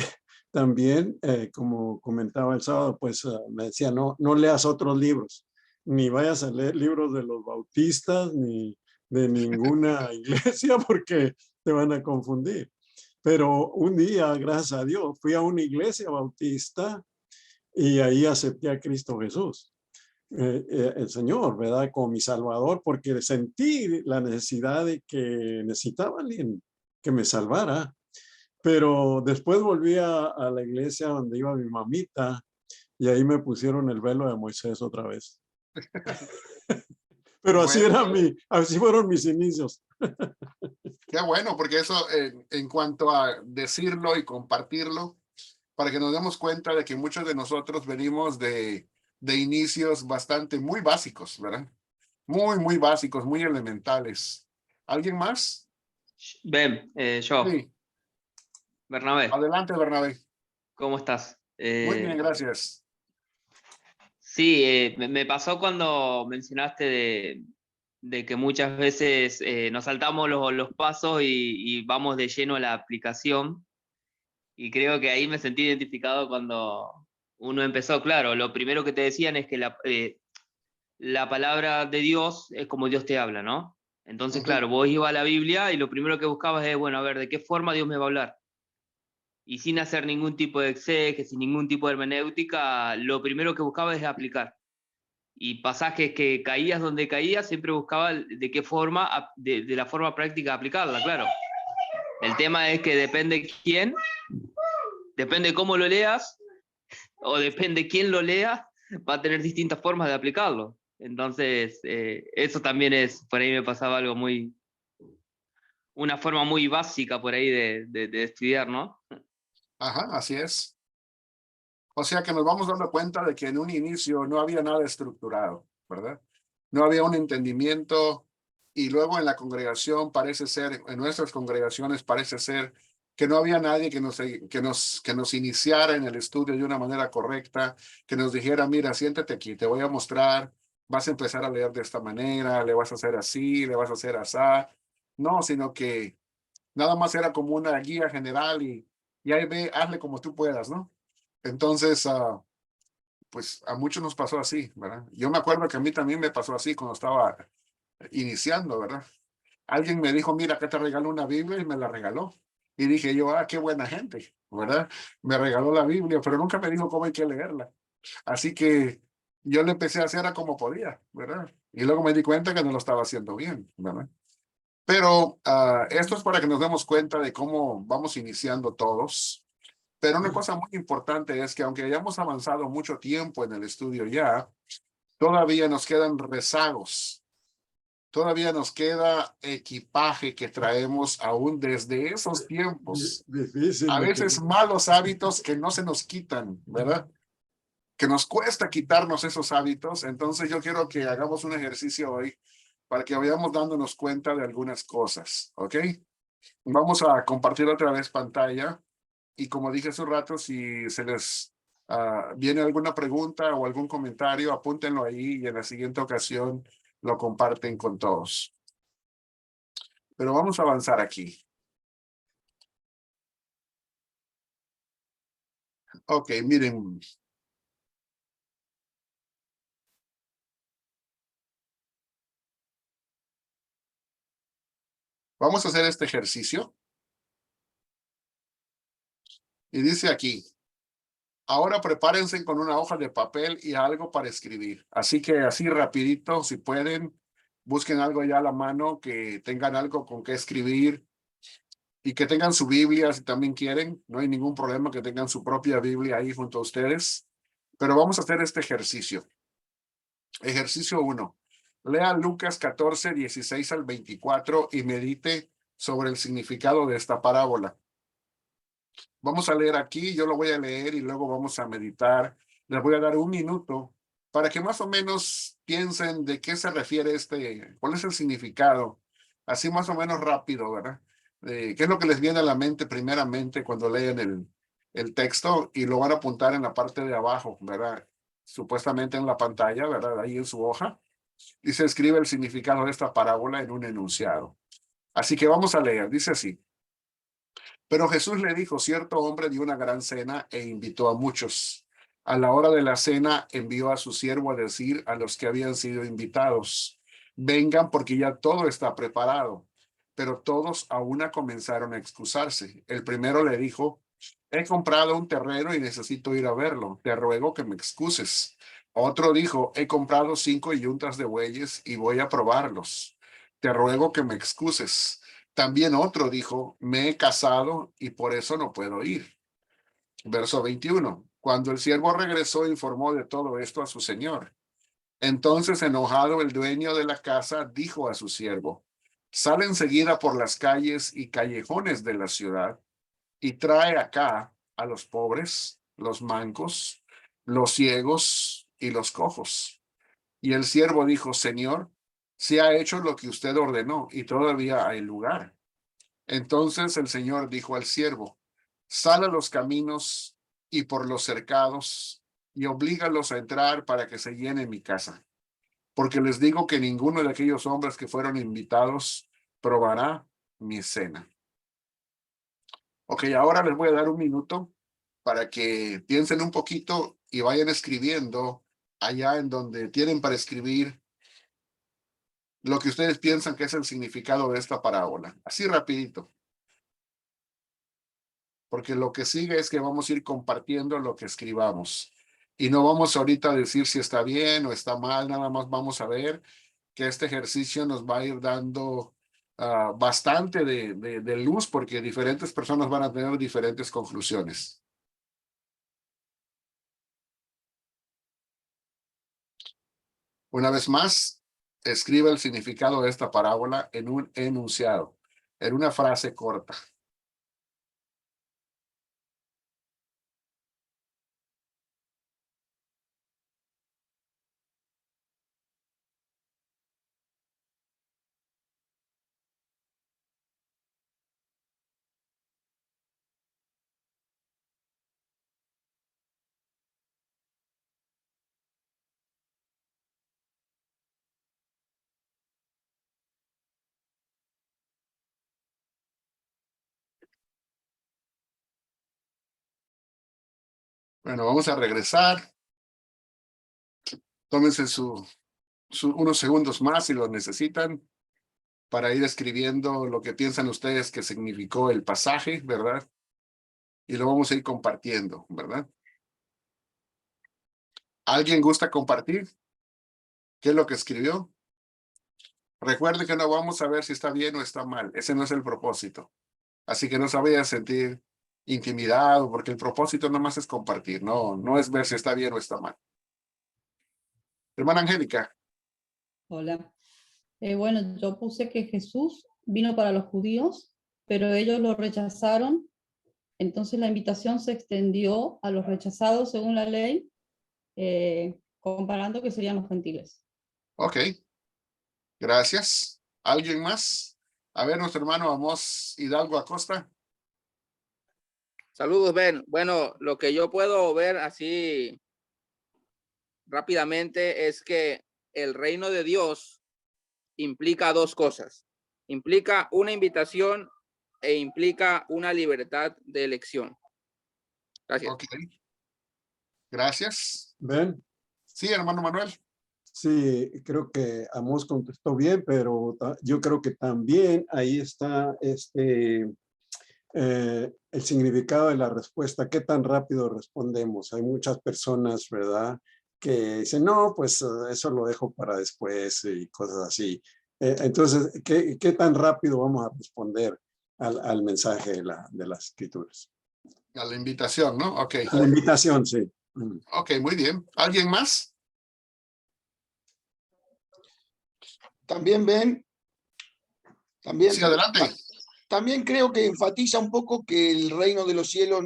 también, como comentaba el sábado, pues me decía, no leas otros libros, ni vayas a leer libros de los bautistas, ni de ninguna iglesia, porque te van a confundir. Pero un día, gracias a Dios, fui a una iglesia bautista y ahí acepté a Cristo Jesús, el Señor, ¿verdad? Como mi Salvador, porque sentí la necesidad de que necesitaba alguien que me salvara. Pero después volví a la iglesia donde iba mi mamita y ahí me pusieron el velo de Moisés otra vez. Pero Bueno, así fueron mis inicios. qué bueno, porque eso en cuanto a decirlo y compartirlo, para que nos demos cuenta de que muchos de nosotros venimos de inicios bastante muy básicos, ¿verdad? Muy, muy básicos, muy elementales. ¿Alguien más? Ven, yo, Sí, Bernabé, adelante, Bernabé. ¿cómo estás? Muy bien, gracias. Sí, me pasó cuando mencionaste de que muchas veces nos saltamos los pasos y vamos de lleno a la aplicación. Y creo que ahí me sentí identificado cuando uno empezó. Claro, lo primero que te decían es que la palabra de Dios es como Dios te habla, ¿no? Entonces, Ujú. claro, vos ibas a la Biblia y lo primero que buscabas es, bueno, a ver, ¿de qué forma Dios me va a hablar? Y sin hacer ningún tipo de exégesis, sin ningún tipo de hermenéutica, lo primero que buscabas es aplicar. Y pasajes que caías donde caías, siempre buscaba de qué forma, de la forma práctica de aplicarla, claro. El tema es que depende quién, depende cómo lo leas, o depende quién lo lea, va a tener distintas formas de aplicarlo. Entonces, eso también es, por ahí me pasaba algo muy, una forma muy básica por ahí de estudiar, ¿no? Ajá, así es. O sea que nos vamos dando cuenta de que en un inicio no había nada estructurado, ¿verdad? No había un entendimiento y luego en la congregación parece ser, en nuestras congregaciones parece ser que no había nadie que nos iniciara en el estudio de una manera correcta, que nos dijera, mira, siéntate aquí, te voy a mostrar, vas a empezar a leer de esta manera, le vas a hacer así, le vas a hacer así. No, sino que nada más era como una guía general y ahí ve, hazle como tú puedas, ¿no? Entonces, pues a muchos nos pasó así, ¿verdad? Yo me acuerdo que a mí también me pasó así cuando estaba iniciando, ¿verdad? Alguien me dijo, mira, que te regalo una Biblia y me la regaló. Y dije yo, qué buena gente, ¿verdad? Me regaló la Biblia, pero nunca me dijo cómo hay que leerla. Así que yo le empecé a hacer a como podía, ¿verdad? Y luego me di cuenta que no lo estaba haciendo bien, ¿verdad? Pero esto es para que nos demos cuenta de cómo vamos iniciando todos. Pero una cosa muy importante es que aunque hayamos avanzado mucho tiempo en el estudio ya, todavía nos quedan rezagos, todavía nos queda equipaje que traemos aún desde esos tiempos. Difícil A de veces quitar. malos hábitos que no se nos quitan, ¿verdad? Que nos cuesta quitarnos esos hábitos. Entonces yo quiero que hagamos un ejercicio hoy para que vayamos dándonos cuenta de algunas cosas, ¿ok? Vamos a compartir otra vez pantalla. Y como dije hace un rato, si se les viene alguna pregunta o algún comentario, apúntenlo ahí y en la siguiente ocasión lo comparten con todos. Pero vamos a avanzar aquí. Ok, miren. Vamos a hacer este ejercicio. Y dice aquí, ahora prepárense con una hoja de papel y algo para escribir. Así que así rapidito, si pueden, busquen algo ya a la mano, que tengan algo con que escribir y que tengan su Biblia si también quieren. No hay ningún problema que tengan su propia Biblia ahí junto a ustedes. Pero vamos a hacer este ejercicio. Ejercicio 1. Lea Lucas 14, 16 al 24 y medite sobre el significado de esta parábola. Vamos a leer aquí, yo lo voy a leer y luego vamos a meditar. Les voy a dar un minuto para que más o menos piensen de qué se refiere cuál es el significado, así más o menos rápido, ¿verdad? ¿Qué es lo que les viene a la mente primeramente cuando leen el texto? Y lo van a apuntar en la parte de abajo, ¿verdad? Supuestamente en la pantalla, ¿verdad? Ahí en su hoja. Y se escribe el significado de esta parábola en un enunciado. Así que vamos a leer, dice así. Pero Jesús le dijo, cierto hombre dio una gran cena e invitó a muchos. A la hora de la cena envió a su siervo a decir a los que habían sido invitados, vengan porque ya todo está preparado. Pero todos a una comenzaron a excusarse. El primero le dijo, he comprado un terreno y necesito ir a verlo. Te ruego que me excuses. Otro dijo, he comprado 5 yuntas de bueyes y voy a probarlos. Te ruego que me excuses. También otro dijo, me he casado y por eso no puedo ir. Verso 21. Cuando el siervo regresó, informó de todo esto a su señor. Entonces, enojado, el dueño de la casa dijo a su siervo, sale enseguida por las calles y callejones de la ciudad y trae acá a los pobres, los mancos, los ciegos y los cojos. Y el siervo dijo, Señor, se ha hecho lo que usted ordenó y todavía hay lugar. Entonces el Señor dijo al siervo, sal a los caminos y por los cercados y oblígalos a entrar para que se llene mi casa. Porque les digo que ninguno de aquellos hombres que fueron invitados probará mi cena. Ok, ahora les voy a dar un minuto para que piensen un poquito y vayan escribiendo allá en donde tienen para escribir lo que ustedes piensan que es el significado de esta parábola. Así rapidito. Porque lo que sigue es que vamos a ir compartiendo lo que escribamos. Y no vamos ahorita a decir si está bien o está mal, nada más vamos a ver que este ejercicio nos va a ir dando bastante de luz porque diferentes personas van a tener diferentes conclusiones. Una vez más, escribe el significado de esta parábola en un enunciado, en una frase corta. Bueno, vamos a regresar. Tómense unos segundos más si lo necesitan para ir escribiendo lo que piensan ustedes que significó el pasaje, ¿verdad? Y lo vamos a ir compartiendo, ¿verdad? ¿Alguien gusta compartir qué es lo que escribió? Recuerde que no vamos a ver si está bien o está mal. Ese no es el propósito. Así que no se vaya a sentir intimidado porque el propósito nomás es compartir, no es ver si está bien o está mal. Hermana Angélica. Hola. Bueno, yo puse que Jesús vino para los judíos, pero ellos lo rechazaron. Entonces la invitación se extendió a los rechazados según la ley, comparando que serían los gentiles. Ok. Gracias. ¿Alguien más? A ver, nuestro hermano Amós Hidalgo Acosta. Saludos, Ben. Bueno, lo que yo puedo ver así rápidamente es que el reino de Dios implica dos cosas. Implica una invitación e implica una libertad de elección. Gracias. Ok. Gracias. ¿Ven? Sí, hermano Manuel. Sí, creo que Amos contestó bien, pero yo creo que también ahí está el significado de la respuesta, qué tan rápido respondemos. Hay muchas personas, ¿verdad?, que dicen, no, pues eso lo dejo para después y cosas así. Entonces, ¿qué tan rápido vamos a responder al mensaje de las escrituras? A la invitación, ¿no? Ok. A la invitación, sí. Ok, muy bien. ¿Alguien más? También ven, también, Sí, adelante. también creo que enfatiza un poco que el reino de los cielos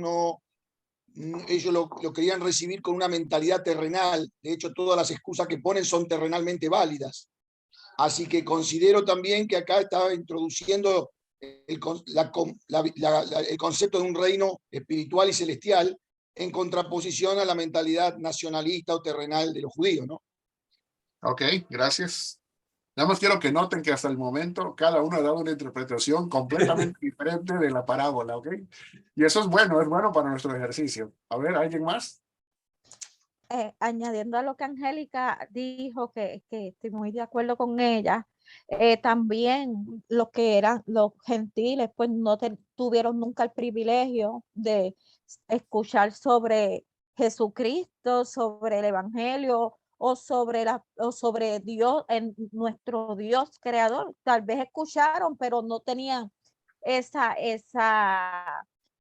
ellos lo querían recibir con una mentalidad terrenal. De hecho, todas las excusas que ponen son terrenalmente válidas. Así que considero también que acá estaba introduciendo el concepto de un reino espiritual y celestial en contraposición a la mentalidad nacionalista o terrenal de los judíos, ¿no? Ok, gracias. Nada más quiero que noten que hasta el momento cada uno ha dado una interpretación completamente diferente de la parábola, ¿ok? Y eso es bueno para nuestro ejercicio. A ver, ¿alguien más? Añadiendo a lo que Angélica dijo, que estoy muy de acuerdo con ella, también los que eran los gentiles, pues no tuvieron nunca el privilegio de escuchar sobre Jesucristo, sobre el Evangelio o sobre Dios, nuestro Dios creador. Tal vez escucharon, pero no tenían esa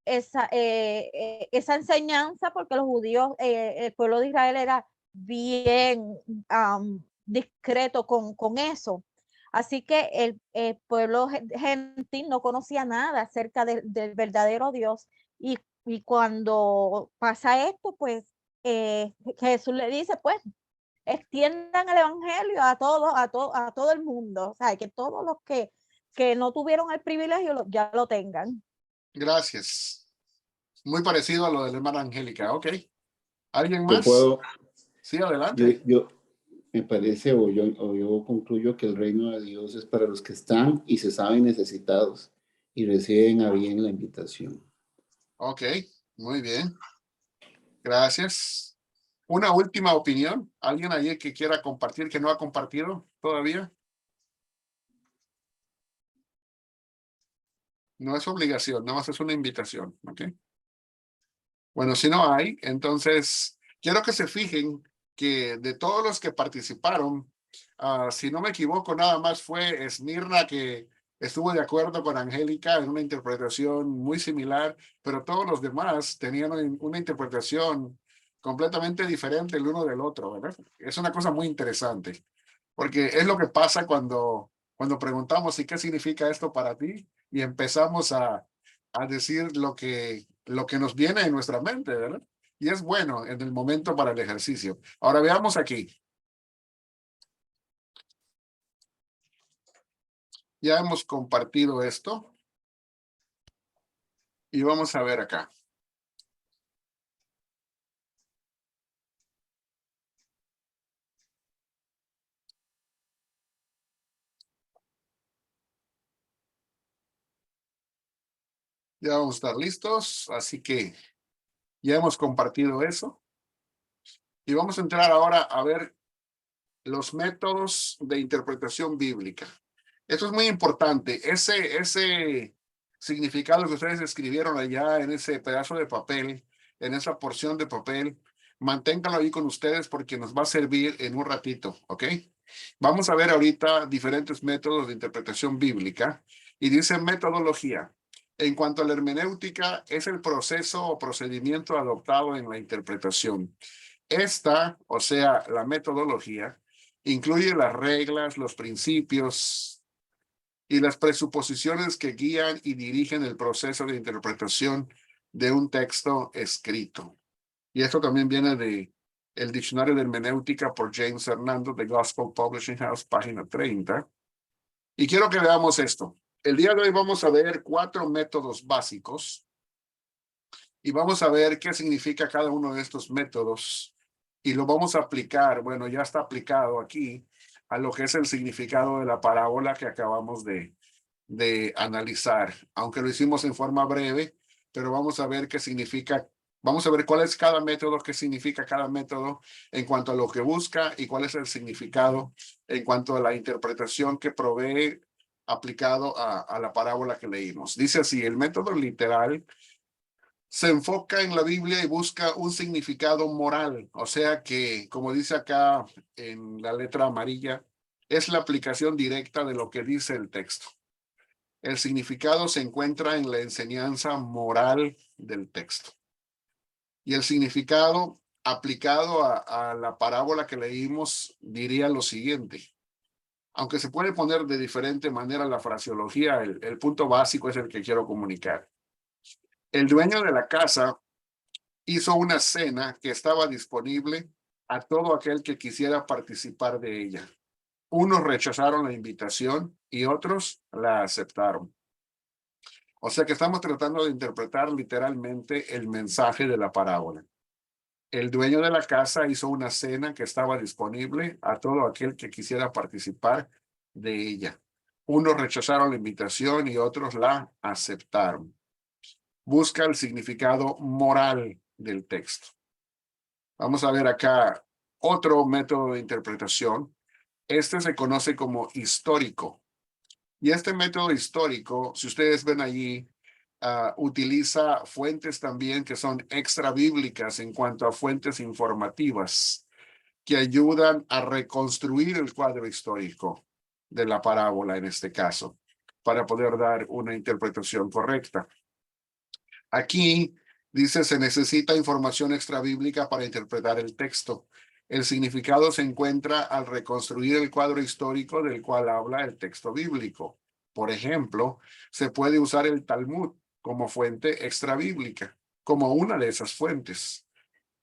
enseñanza, porque los judíos, el pueblo de Israel era bien discreto con eso. Así que el pueblo gentil no conocía nada acerca del verdadero Dios. Y cuando pasa esto, pues Jesús le dice, pues, extiendan el evangelio a todo el mundo. O sea, que todos los que no tuvieron el privilegio ya lo tengan. Gracias. Muy parecido a lo de la hermana Angélica, ok. ¿Alguien Yo más? puedo, Sí, adelante. yo me parece o yo concluyo que el reino de Dios es para los que están y se saben necesitados y reciben a bien la invitación. Ok, muy bien. Gracias. Una última opinión. ¿Alguien allí que quiera compartir, que no ha compartido todavía? No es obligación, nada más es una invitación, ¿ok? Bueno, si no hay, entonces quiero que se fijen que de todos los que participaron, si no me equivoco, nada más fue Esmirna que estuvo de acuerdo con Angélica en una interpretación muy similar, pero todos los demás tenían una interpretación completamente diferente el uno del otro, ¿verdad? Es una cosa muy interesante, porque es lo que pasa cuando preguntamos, ¿y qué significa esto para ti? Y empezamos a decir lo que nos viene en nuestra mente, ¿verdad? Y es bueno en el momento para el ejercicio. Ahora veamos aquí. Ya hemos compartido esto. Y vamos a ver acá. Ya vamos a estar listos, así que ya hemos compartido eso. Y vamos a entrar ahora a ver los métodos de interpretación bíblica. Esto es muy importante. Ese significado que ustedes escribieron allá en ese pedazo de papel, en esa porción de papel, manténganlo ahí con ustedes porque nos va a servir en un ratito, ¿ok? Vamos a ver ahorita diferentes métodos de interpretación bíblica y dice metodología. En cuanto a la hermenéutica, es el proceso o procedimiento adoptado en la interpretación. Esta, o sea, la metodología, incluye las reglas, los principios y las presuposiciones que guían y dirigen el proceso de interpretación de un texto escrito. Y esto también viene de el Diccionario de Hermenéutica por James Hernando de Gospel Publishing House, página 30. Y quiero que veamos esto. El día de hoy vamos a ver 4 métodos básicos Y vamos a ver qué significa cada uno de estos métodos y lo vamos a aplicar. Bueno, ya está aplicado aquí a lo que es el significado de la parábola que acabamos de analizar, aunque lo hicimos en forma breve, pero vamos a ver qué significa, vamos a ver cuál es cada método, qué significa cada método en cuanto a lo que busca y cuál es el significado en cuanto a la interpretación que provee aplicado a la parábola que leímos. Dice así, el método literal se enfoca en la Biblia y busca un significado moral, o sea que, como dice acá en la letra amarilla, es la aplicación directa de lo que dice el texto. El significado se encuentra en la enseñanza moral del texto. Y el significado aplicado a la parábola que leímos diría lo siguiente. Aunque se puede poner de diferente manera la fraseología, el punto básico es el que quiero comunicar. El dueño de la casa hizo una cena que estaba disponible a todo aquel que quisiera participar de ella. Unos rechazaron la invitación y otros la aceptaron. O sea que estamos tratando de interpretar literalmente el mensaje de la parábola. El dueño de la casa hizo una cena que estaba disponible a todo aquel que quisiera participar de ella. Unos rechazaron la invitación y otros la aceptaron. Busca el significado moral del texto. Vamos a ver acá otro método de interpretación. Este se conoce como histórico. Y este método histórico, si ustedes ven allí, utiliza fuentes también que son extra bíblicas en cuanto a fuentes informativas que ayudan a reconstruir el cuadro histórico de la parábola en este caso, para poder dar una interpretación correcta. Aquí dice, se necesita información extra bíblica para interpretar el texto. El significado se encuentra al reconstruir el cuadro histórico del cual habla el texto bíblico. Por ejemplo, se puede usar el Talmud como fuente extra bíblica, como una de esas fuentes.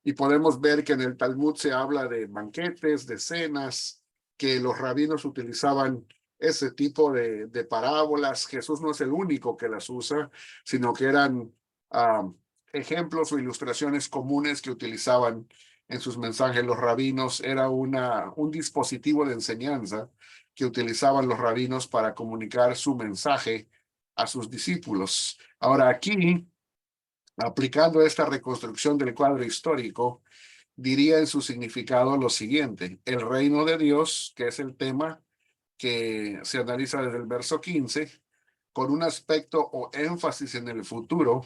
Y podemos ver que en el Talmud se habla de banquetes, de cenas, que los rabinos utilizaban ese tipo de parábolas. Jesús no es el único que las usa, sino que eran ejemplos o ilustraciones comunes que utilizaban en sus mensajes los rabinos. Era un dispositivo de enseñanza que utilizaban los rabinos para comunicar su mensaje a sus discípulos. Ahora aquí, aplicando esta reconstrucción del cuadro histórico, diría en su significado lo siguiente: el reino de Dios, que es el tema que se analiza desde el verso 15, con un aspecto o énfasis en el futuro,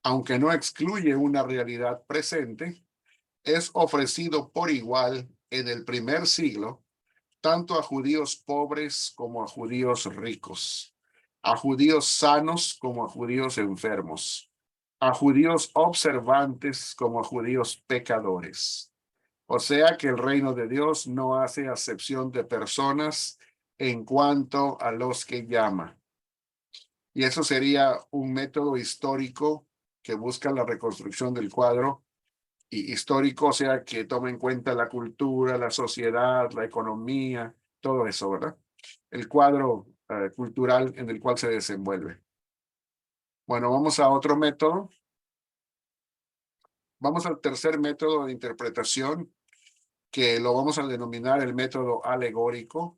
aunque no excluye una realidad presente, es ofrecido por igual en el primer siglo, tanto a judíos pobres como a judíos ricos, a judíos sanos como a judíos enfermos, a judíos observantes como a judíos pecadores. O sea que el reino de Dios no hace acepción de personas en cuanto a los que llama. Y eso sería un método histórico que busca la reconstrucción del cuadro. Y histórico, o sea, que toma en cuenta la cultura, la sociedad, la economía, todo eso, ¿verdad? El cuadro cultural en el cual se desenvuelve. Bueno, vamos a otro método. Vamos al tercer método de interpretación, que lo vamos a denominar el método alegórico.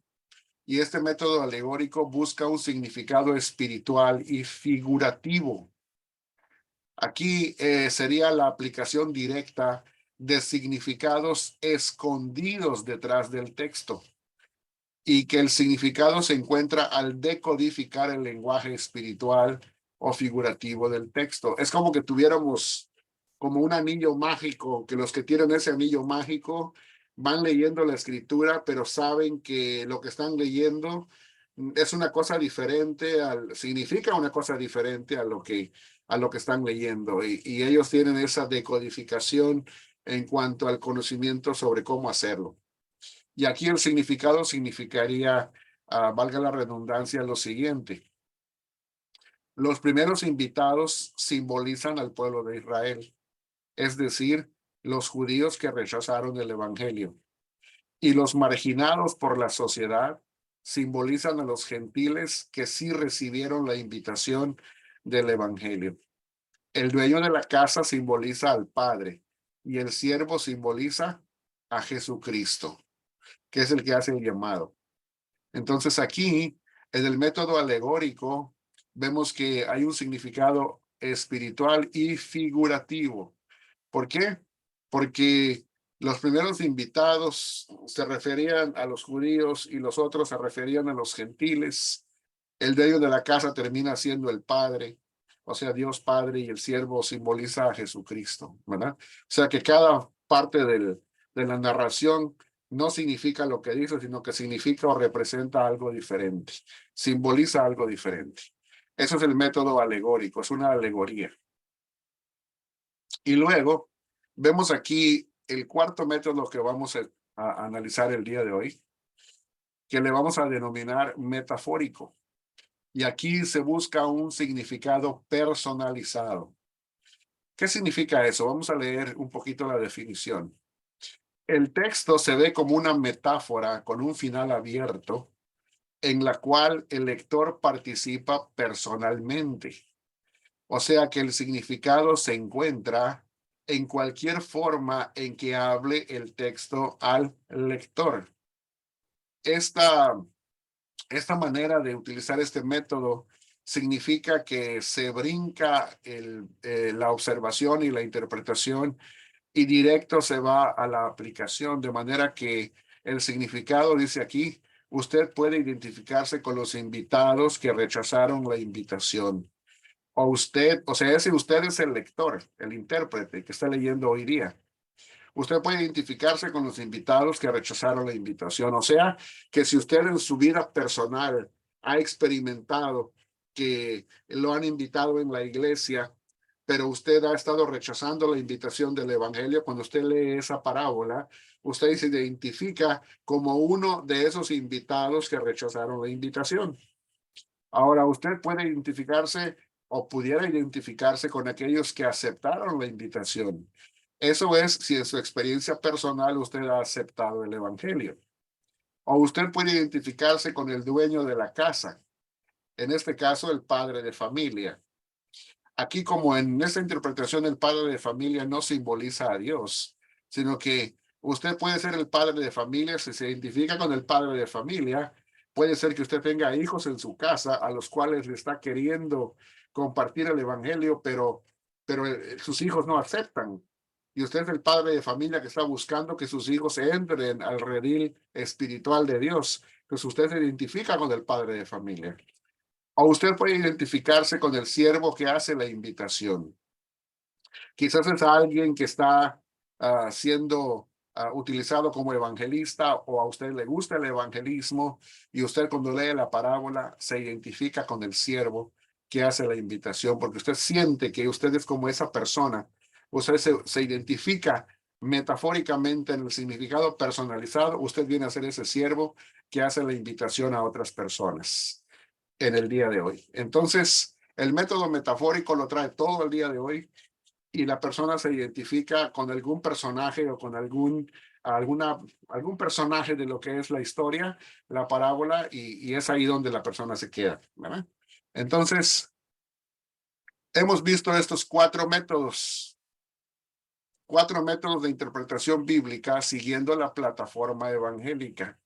Y este método alegórico busca un significado espiritual y figurativo. Aquí sería la aplicación directa de significados escondidos detrás del texto, y que el significado se encuentra al decodificar el lenguaje espiritual o figurativo del texto. Es como que tuviéramos como un anillo mágico, que los que tienen ese anillo mágico van leyendo la escritura, pero saben que lo que están leyendo es una cosa diferente, significa una cosa diferente a lo que están leyendo, y ellos tienen esa decodificación en cuanto al conocimiento sobre cómo hacerlo. Y aquí el significado significaría, valga la redundancia, lo siguiente. Los primeros invitados simbolizan al pueblo de Israel, es decir, los judíos que rechazaron el evangelio. Y los marginados por la sociedad simbolizan a los gentiles que sí recibieron la invitación del evangelio. El dueño de la casa simboliza al Padre y el siervo simboliza a Jesucristo, que es el que hace el llamado. Entonces aquí, en el método alegórico, vemos que hay un significado espiritual y figurativo. ¿Por qué? Porque los primeros invitados se referían a los judíos y los otros se referían a los gentiles. El dueño de la casa termina siendo el Padre, o sea, Dios Padre, y el siervo simboliza a Jesucristo, ¿verdad? O sea que cada parte de la narración no significa lo que dice, sino que significa o representa algo diferente, simboliza algo diferente. Eso es el método alegórico, es una alegoría. Y luego vemos aquí el cuarto método que vamos a analizar el día de hoy, que le vamos a denominar metafórico. Y aquí se busca un significado personalizado. ¿Qué significa eso? Vamos a leer un poquito la definición. El texto se ve como una metáfora con un final abierto en la cual el lector participa personalmente. O sea que el significado se encuentra en cualquier forma en que hable el texto al lector. Esta manera de utilizar este método significa que se brinca la observación y la interpretación y directo se va a la aplicación, de manera que el significado dice aquí, usted puede identificarse con los invitados que rechazaron la invitación. O sea, si usted es el lector, el intérprete que está leyendo hoy día, usted puede identificarse con los invitados que rechazaron la invitación. O sea, que si usted en su vida personal ha experimentado que lo han invitado en la iglesia, pero usted ha estado rechazando la invitación del evangelio, cuando usted lee esa parábola, usted se identifica como uno de esos invitados que rechazaron la invitación. Ahora, usted puede identificarse o pudiera identificarse con aquellos que aceptaron la invitación. Eso es si en su experiencia personal usted ha aceptado el evangelio. O usted puede identificarse con el dueño de la casa, en este caso el padre de familia. Aquí, como en esta interpretación, el padre de familia no simboliza a Dios, sino que usted puede ser el padre de familia. Si se identifica con el padre de familia, puede ser que usted tenga hijos en su casa a los cuales le está queriendo compartir el evangelio, pero sus hijos no aceptan. Y usted es el padre de familia que está buscando que sus hijos entren al redil espiritual de Dios. Entonces usted se identifica con el padre de familia. O usted puede identificarse con el siervo que hace la invitación. Quizás es alguien que está siendo utilizado como evangelista, o a usted le gusta el evangelismo y usted, cuando lee la parábola, se identifica con el siervo que hace la invitación, porque usted siente que usted es como esa persona. Usted se identifica metafóricamente en el significado personalizado. Usted viene a ser ese siervo que hace la invitación a otras personas en el día de hoy. Entonces, el método metafórico lo trae todo el día de hoy, y la persona se identifica con algún personaje o con algún personaje de lo que es la historia, la parábola, y es ahí donde la persona se queda, ¿verdad? Entonces, hemos visto estos cuatro métodos de interpretación bíblica siguiendo la plataforma evangélica.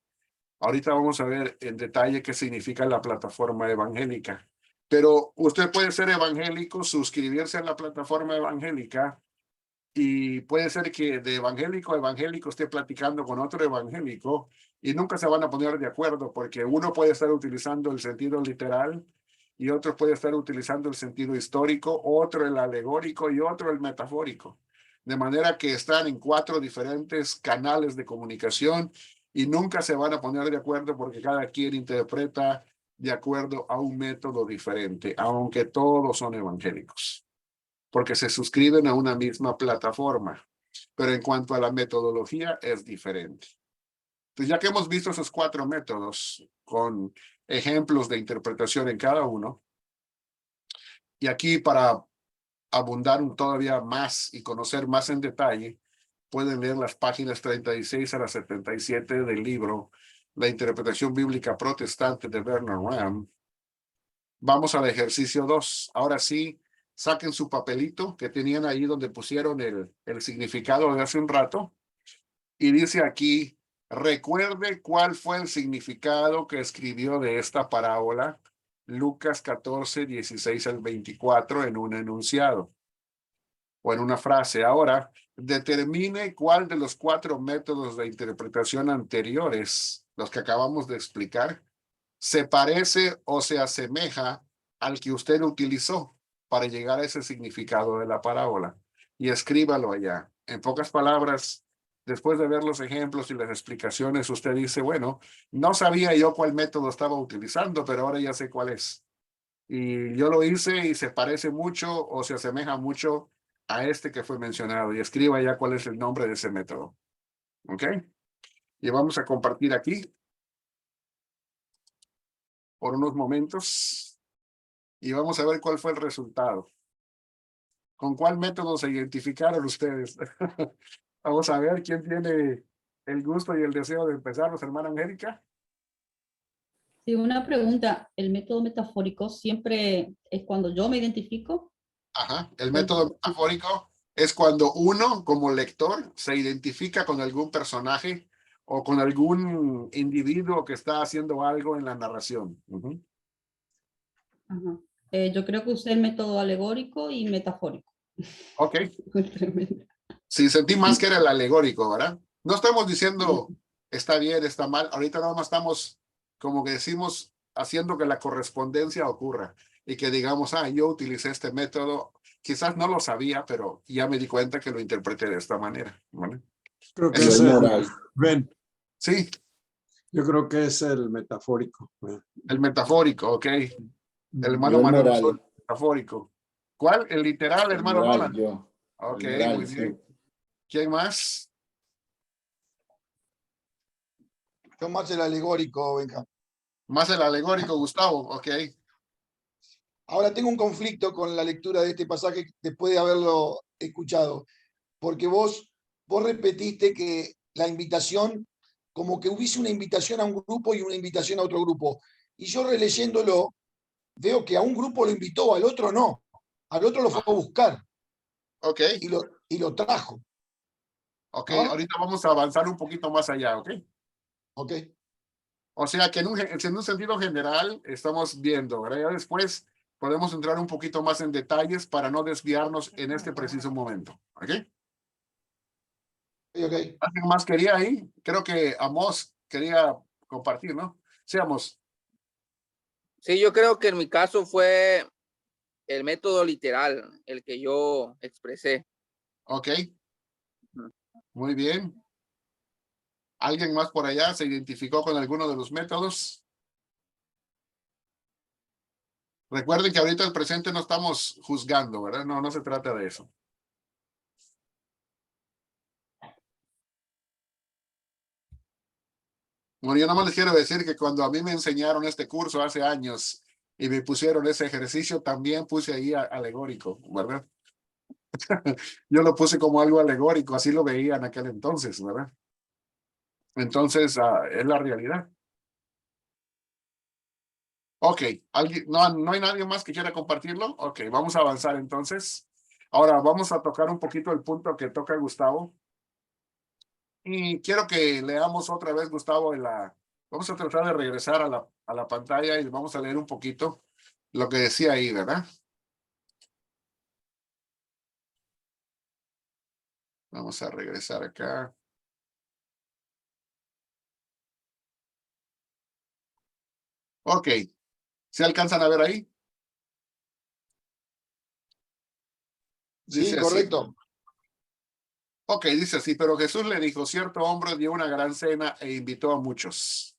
Ahorita vamos a ver en detalle qué significa la plataforma evangélica. Pero usted puede ser evangélico, suscribirse a la plataforma evangélica, y puede ser que de evangélico a evangélico esté platicando con otro evangélico y nunca se van a poner de acuerdo, porque uno puede estar utilizando el sentido literal y otro puede estar utilizando el sentido histórico, otro el alegórico y otro el metafórico. De manera que están en cuatro diferentes canales de comunicación y nunca se van a poner de acuerdo, porque cada quien interpreta de acuerdo a un método diferente, aunque todos son evangélicos, porque se suscriben a una misma plataforma. Pero en cuanto a la metodología, es diferente. Entonces, ya que hemos visto esos cuatro métodos con ejemplos de interpretación en cada uno, y aquí, para abundar todavía más y conocer más en detalle, pueden leer las páginas 36 a las 77 del libro La interpretación bíblica protestante de Bernard Ramm. Vamos al ejercicio 2. Ahora sí, saquen su papelito que tenían ahí donde pusieron el significado de hace un rato. Y dice aquí, recuerde cuál fue el significado que escribió de esta parábola Lucas 14, 16 al 24 en un enunciado o en una frase. Ahora, determine cuál de los 4 métodos de interpretación anteriores, los que acabamos de explicar, se parece o se asemeja al que usted utilizó para llegar a ese significado de la parábola. Y escríbalo allá. En pocas palabras, después de ver los ejemplos y las explicaciones, usted dice, bueno, no sabía yo cuál método estaba utilizando, pero ahora ya sé cuál es. Y yo lo hice y se parece mucho o se asemeja mucho a este que fue mencionado. Y escriba ya cuál es el nombre de ese método. ¿Ok? Y vamos a compartir aquí por unos momentos y vamos a ver cuál fue el resultado. ¿Con cuál método se identificaron ustedes? Vamos a ver quién tiene el gusto y el deseo de empezar, hermana Angélica. Sí, una pregunta. ¿El método metafórico siempre es cuando yo me identifico? Ajá, el método metafórico es cuando uno, como lector, se identifica con algún personaje o con algún individuo que está haciendo algo en la narración. Ajá. Yo creo que usé el método alegórico y metafórico. Ok, Tremendo. sí, sentí más que era el alegórico, ¿verdad? No estamos diciendo está bien, está mal. Ahorita nada más estamos, como que decimos, haciendo que la correspondencia ocurra y que digamos, yo utilicé este método. Quizás no lo sabía, pero ya me di cuenta que lo interpreté de esta manera. ¿Vale? Creo que Eso es Yo el el, moral. ven, Sí, yo creo que es el metafórico. el metafórico, ok. El hermano Yo el Manuel usó el moral. metafórico. ¿Cuál? El literal, El hermano moral, Nolan. yo. Ok, El moral, muy sí. bien. ¿Quién más? Yo más el alegórico, venga. Más el alegórico, Gustavo. Ok. Ahora tengo un conflicto con la lectura de este pasaje después de haberlo escuchado, porque vos repetiste que la invitación, como que hubiese una invitación a un grupo y una invitación a otro grupo. Y yo releyéndolo, veo que a un grupo lo invitó, al otro no. Al otro lo fue a buscar Ok. y lo trajo. Ok. ¿No? Ahorita vamos a avanzar un poquito más allá. Ok. Ok. O sea que en un sentido general estamos viendo, ¿verdad? Ya después podemos entrar un poquito más en detalles para no desviarnos en este preciso momento. ¿Ok? Ok. ¿Alguien más quería ahí? Creo que Amos quería compartir, ¿no? Sí, Amos. Sí, yo creo que en mi caso fue el método literal, el que yo expresé. Ok. Muy bien. ¿Alguien más por allá se identificó con alguno de los métodos? Recuerden que ahorita el presente no estamos juzgando, ¿verdad? No, no se trata de eso. Bueno, yo nada más les quiero decir que cuando a mí me enseñaron este curso hace años y me pusieron ese ejercicio, también puse ahí alegórico, ¿verdad? Yo lo puse como algo alegórico, así lo veía en aquel entonces, ¿verdad? Entonces, es la realidad. Ok, ¿no hay nadie más que quiera compartirlo? Ok, vamos a avanzar entonces. Ahora vamos a tocar un poquito el punto que toca Gustavo. Y quiero que leamos otra vez, Gustavo, vamos a tratar de regresar a la pantalla y vamos a leer un poquito lo que decía ahí, ¿verdad? Vamos a regresar acá. Ok, ¿se alcanzan a ver ahí? Sí, Dice así. correcto. Ok, dice así, pero Jesús le dijo, cierto hombre dio una gran cena e invitó a muchos.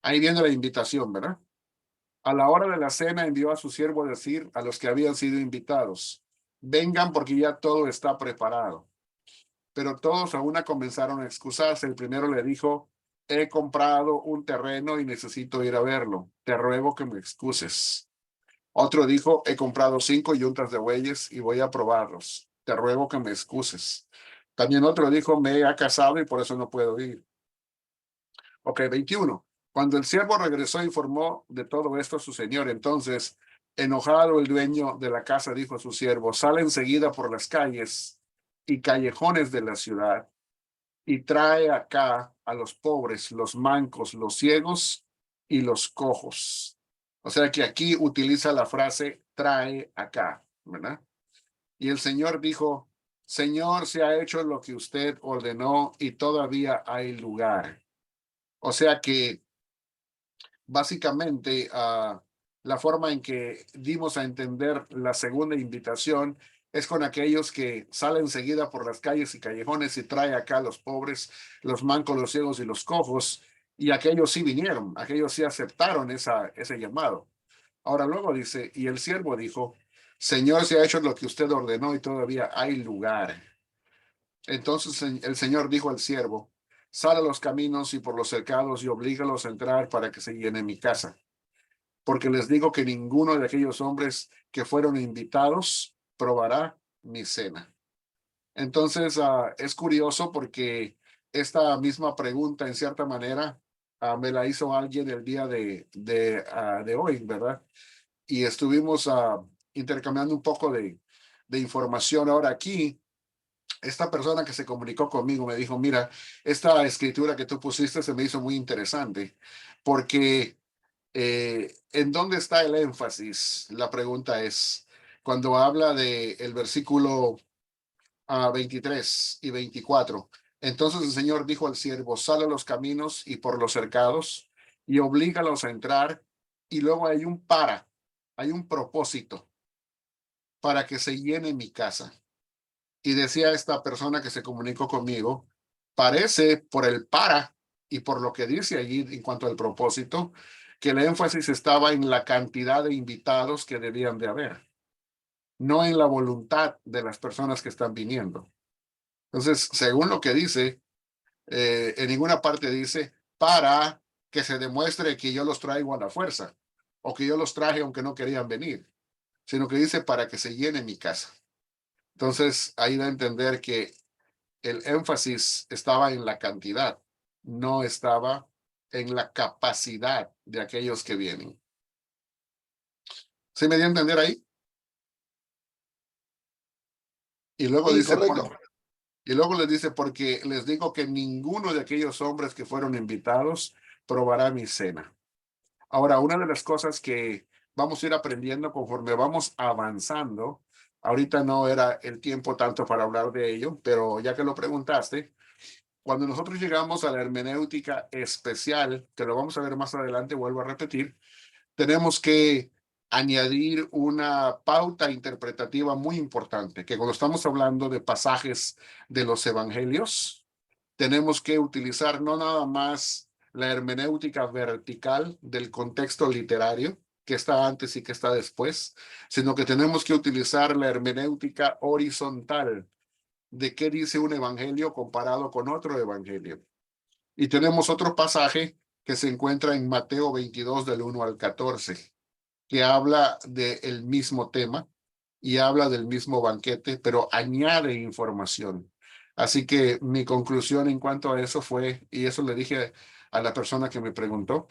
Ahí viene la invitación, ¿verdad? A la hora de la cena envió a su siervo a decir a los que habían sido invitados, vengan porque ya todo está preparado. Pero todos a una comenzaron a excusarse. El primero le dijo, he comprado un terreno y necesito ir a verlo. Te ruego que me excuses. Otro dijo, he comprado 5 yuntas de bueyes y voy a probarlos. Te ruego que me excuses. También otro dijo, me he casado y por eso no puedo ir. Ok, 21. Cuando el siervo regresó, informó de todo esto a su señor. Entonces, Enojado, el dueño de la casa dijo a su siervo: sale enseguida por las calles y callejones de la ciudad y trae acá a los pobres, los mancos, los ciegos y los cojos. O sea que aquí utiliza la frase trae acá, ¿verdad? Y el Señor dijo: Señor, se ha hecho lo que usted ordenó y todavía hay lugar. O sea que básicamente la forma en que dimos a entender la segunda invitación es con aquellos que salen seguida por las calles y callejones y trae acá a los pobres, los mancos, los ciegos y los cojos, y aquellos sí vinieron, aquellos sí aceptaron ese llamado. Ahora luego dice, y el siervo dijo: Señor, se ha hecho lo que usted ordenó y todavía hay lugar. Entonces el Señor dijo al siervo: sal a los caminos y por los cercados y oblígalos a entrar para que se llene mi casa. Porque les digo que ninguno de aquellos hombres que fueron invitados probará mi cena. Entonces es curioso porque esta misma pregunta, en cierta manera, me la hizo alguien el día de hoy, ¿verdad? Y estuvimos intercambiando un poco de información. Ahora aquí, esta persona que se comunicó conmigo me dijo: mira, esta escritura que tú pusiste se me hizo muy interesante, porque ¿en dónde está el énfasis? La pregunta es, cuando habla del versículo 23 y 24. Entonces el Señor dijo al siervo: sal a los caminos y por los cercados y oblígalos a entrar. Y luego hay un propósito para que se llene mi casa. Y decía esta persona que se comunicó conmigo: parece por el para y por lo que dice allí en cuanto al propósito, que el énfasis estaba en la cantidad de invitados que debían de haber, no en la voluntad de las personas que están viniendo. Entonces, según lo que dice, en ninguna parte dice para que se demuestre que yo los traigo a la fuerza o que yo los traje aunque no querían venir, sino que dice para que se llene mi casa. Entonces, ahí da a entender que el énfasis estaba en la cantidad, no estaba en la capacidad de aquellos que vienen. ¿Sí me dio a entender ahí? Y luego Sí, dice, correcto. y luego les dice: porque les digo que ninguno de aquellos hombres que fueron invitados probará mi cena. Ahora, una de las cosas que vamos a ir aprendiendo conforme vamos avanzando, ahorita no era el tiempo tanto para hablar de ello, pero ya que lo preguntaste, cuando nosotros llegamos a la hermenéutica especial, que lo vamos a ver más adelante, vuelvo a repetir, tenemos que añadir una pauta interpretativa muy importante, que cuando estamos hablando de pasajes de los evangelios, tenemos que utilizar no nada más la hermenéutica vertical del contexto literario, que está antes y que está después, sino que tenemos que utilizar la hermenéutica horizontal de qué dice un evangelio comparado con otro evangelio. Y tenemos otro pasaje que se encuentra en Mateo 22 del 1 al 14, que habla del mismo tema y habla del mismo banquete, pero añade información. Así que mi conclusión en cuanto a eso fue, y eso le dije a la persona que me preguntó,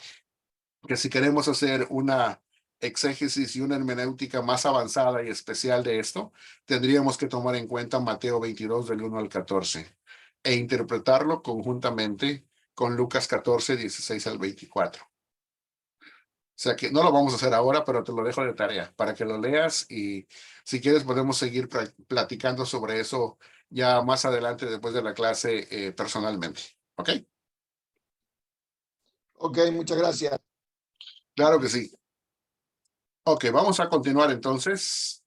que si queremos hacer una exégesis y una hermenéutica más avanzada y especial de esto, tendríamos que tomar en cuenta Mateo 22 del 1 al 14 e interpretarlo conjuntamente con Lucas 14, 16 al 24. O sea que no lo vamos a hacer ahora, pero te lo dejo de tarea para que lo leas, y si quieres podemos seguir platicando sobre eso ya más adelante después de la clase personalmente. ¿Ok? Ok, muchas gracias. Claro que sí. Ok, vamos a continuar entonces.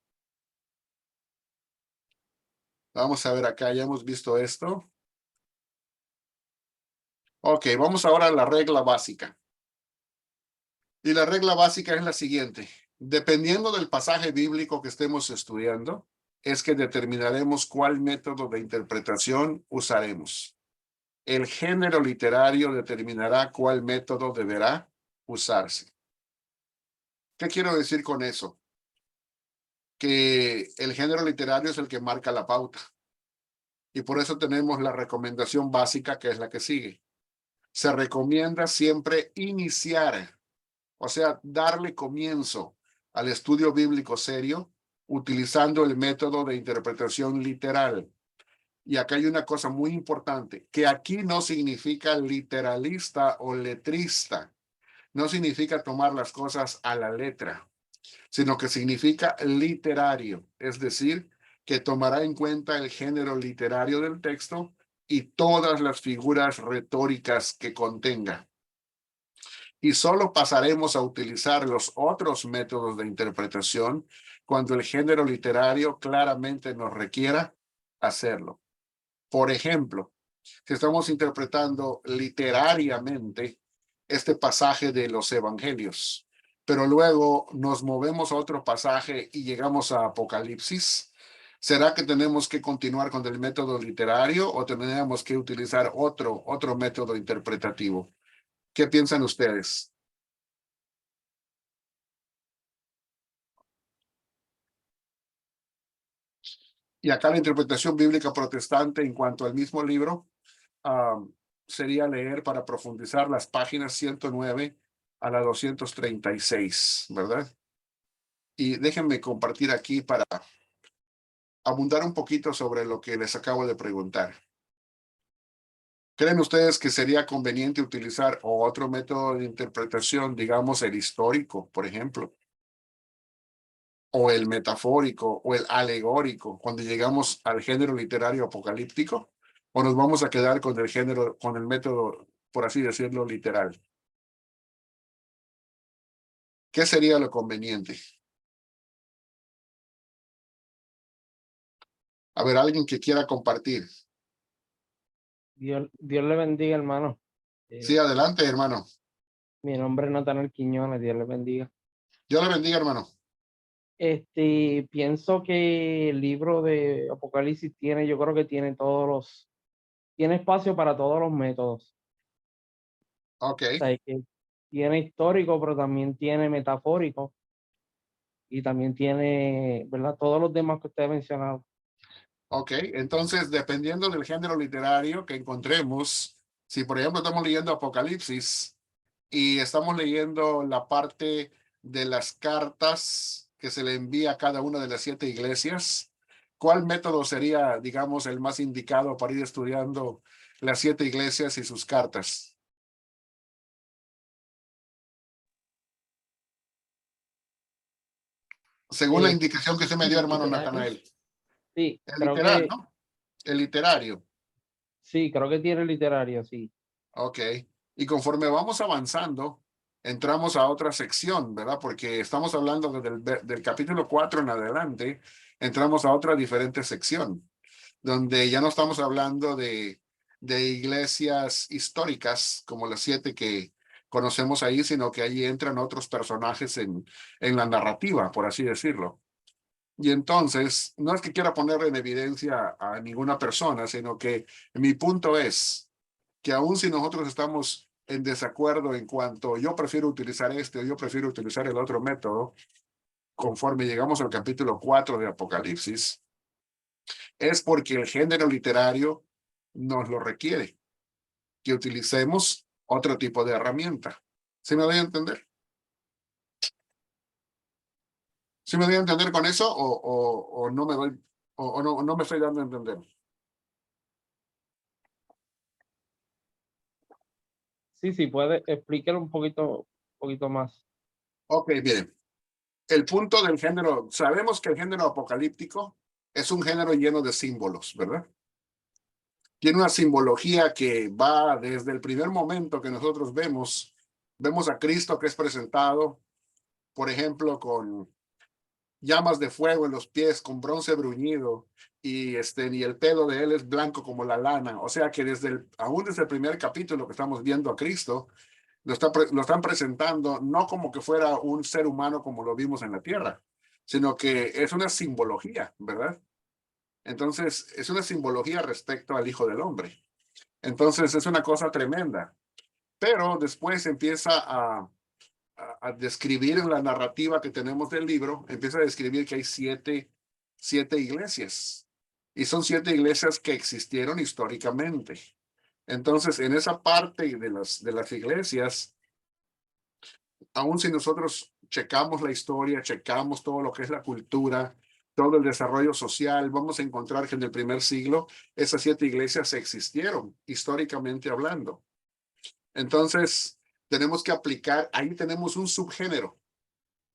Vamos a ver acá, ya hemos visto esto. Ok, vamos ahora a la regla básica. Y la regla básica es la siguiente: dependiendo del pasaje bíblico que estemos estudiando, es que determinaremos cuál método de interpretación usaremos. El género literario determinará cuál método deberá usarse. ¿Qué quiero decir con eso? Que el género literario es el que marca la pauta. Y por eso tenemos la recomendación básica, que es la que sigue. Se recomienda siempre iniciar, o sea, darle comienzo al estudio bíblico serio utilizando el método de interpretación literal. Y acá hay una cosa muy importante, que aquí no significa literalista o letrista. No significa tomar las cosas a la letra, sino que significa literario, es decir, que tomará en cuenta el género literario del texto y todas las figuras retóricas que contenga. Y solo pasaremos a utilizar los otros métodos de interpretación cuando el género literario claramente nos requiera hacerlo. Por ejemplo, si estamos interpretando literariamente este pasaje de los evangelios, pero luego nos movemos a otro pasaje y llegamos a Apocalipsis, ¿será que tenemos que continuar con el método literario o tenemos que utilizar otro método interpretativo? ¿Qué piensan ustedes? Y acá la interpretación bíblica protestante en cuanto al mismo libro sería leer para profundizar las páginas 109 a la 236, ¿verdad? Y déjenme compartir aquí para abundar un poquito sobre lo que les acabo de preguntar. ¿Creen ustedes que sería conveniente utilizar otro método de interpretación, digamos el histórico, por ejemplo, o el metafórico o el alegórico cuando llegamos al género literario apocalíptico? ¿O nos vamos a quedar con el género, con el método, por así decirlo, literal? ¿Qué sería lo conveniente? A ver, alguien que quiera compartir. Dios le bendiga, hermano. Sí, adelante, hermano. Mi nombre es Natanael Quiñones, Dios le bendiga. Dios le bendiga, hermano. Pienso que el libro de Apocalipsis tiene, yo creo que tiene tiene espacio para todos los métodos. Ok, O sea, que tiene histórico, pero también tiene metafórico y también tiene, ¿verdad? Todos los demás que usted ha mencionado. ok. Entonces, dependiendo del género literario que encontremos, si por ejemplo estamos leyendo Apocalipsis y estamos leyendo la parte de las cartas que se le envía a cada una de las 7 iglesias, ¿cuál método sería, digamos, el más indicado para ir estudiando las 7 iglesias y sus cartas? Según la indicación que usted me dio, hermano Natanael. Sí, El creo literal, que ¿no? El literario. sí, creo que tiene literario, sí. Ok. Y conforme vamos avanzando, entramos a otra sección, ¿verdad? Porque estamos hablando del capítulo 4 en adelante, entramos a otra diferente sección, donde ya no estamos hablando de iglesias históricas como las 7 que conocemos ahí, sino que ahí entran otros personajes en la narrativa, por así decirlo. Y entonces, no es que quiera poner en evidencia a ninguna persona, sino que mi punto es que aun si nosotros estamos en desacuerdo en cuanto yo prefiero utilizar este o yo prefiero utilizar el otro método, conforme llegamos al capítulo 4 de Apocalipsis, es porque el género literario nos lo requiere, que utilicemos otro tipo de herramienta. ¿Sí me doy a entender? ¿Sí me doy a entender con eso o no me doy, o no me estoy dando a entender? Sí, puede explíquelo un poquito más. Ok, bien. El punto del género, sabemos que el género apocalíptico es un género lleno de símbolos, ¿verdad? Tiene una simbología que va desde el primer momento que nosotros vemos a Cristo que es presentado, por ejemplo, con llamas de fuego en los pies, con bronce bruñido, y el pelo de él es blanco como la lana. O sea que aún desde el primer capítulo que estamos viendo a Cristo, lo están presentando no como que fuera un ser humano como lo vimos en la tierra, sino que es una simbología, ¿verdad? Entonces, es una simbología respecto al Hijo del Hombre. Entonces, es una cosa tremenda. Pero después empieza a describir en la narrativa que tenemos del libro, empieza a describir que hay siete iglesias. Y son 7 iglesias que existieron históricamente. Entonces, en esa parte de las iglesias, aun si nosotros checamos la historia, checamos todo lo que es la cultura, todo el desarrollo social, vamos a encontrar que en el primer siglo esas 7 iglesias existieron, históricamente hablando. Entonces, tenemos que aplicar, ahí tenemos un subgénero,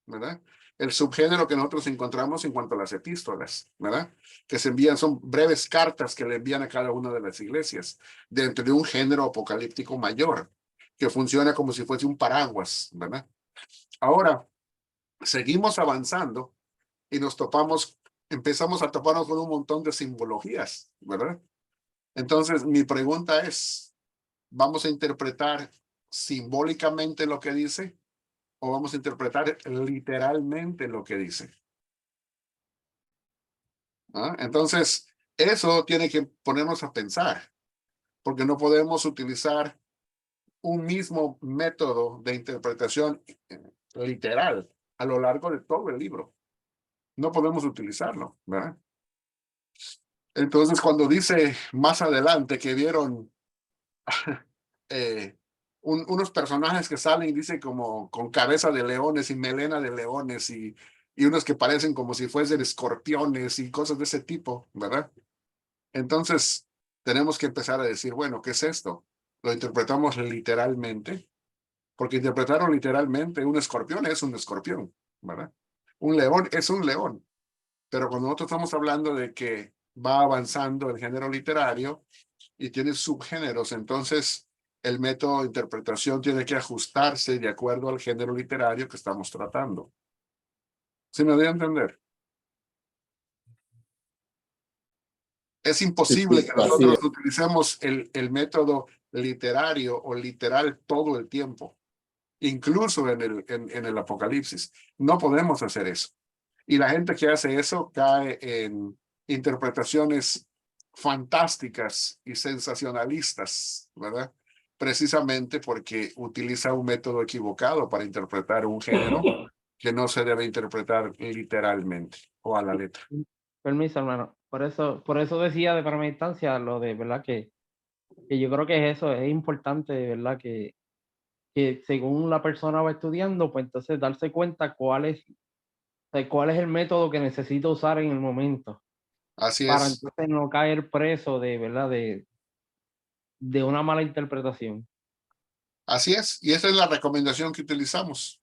¿verdad? El subgénero que nosotros encontramos en cuanto a las epístolas, ¿verdad? Que se envían, son breves cartas que le envían a cada una de las iglesias, dentro de un género apocalíptico mayor, que funciona como si fuese un paraguas, ¿verdad? Ahora, seguimos avanzando y empezamos a toparnos con un montón de simbologías, ¿verdad? Entonces, mi pregunta es, ¿vamos a interpretar simbólicamente lo que dice o vamos a interpretar literalmente lo que dice? ¿Ah? Entonces, eso tiene que ponernos a pensar, porque no podemos utilizar un mismo método de interpretación literal a lo largo de todo el libro. No podemos utilizarlo, ¿verdad? Entonces, cuando dice más adelante que vieron unos personajes que salen y dice como con cabeza de leones y melena de leones y unos que parecen como si fuesen escorpiones y cosas de ese tipo, ¿verdad? Entonces, tenemos que empezar a decir, bueno, ¿qué es esto? Lo interpretamos literalmente, porque interpretarlo literalmente, un escorpión es un escorpión, ¿verdad? Un león es un león. Pero cuando nosotros estamos hablando de que va avanzando el género literario y tiene subgéneros, entonces el método de interpretación tiene que ajustarse de acuerdo al género literario que estamos tratando. ¿Sí me doy a entender? Es imposible Sí, que así nosotros es. utilicemos el método literario o literal todo el tiempo, incluso en el Apocalipsis. No podemos hacer eso. Y la gente que hace eso cae en interpretaciones fantásticas y sensacionalistas, ¿verdad? Precisamente porque utiliza un método equivocado para interpretar un género que no se debe interpretar literalmente o a la letra. Permiso, hermano. Por eso decía de primera instancia lo de, ¿verdad? Que yo creo que es eso, es importante, ¿verdad? Que según la persona va estudiando, pues entonces darse cuenta cuál es el método que necesita usar en el momento, Así para es, entonces no caer preso de, ¿verdad? De una mala interpretación. así es. Y esa es la recomendación que utilizamos.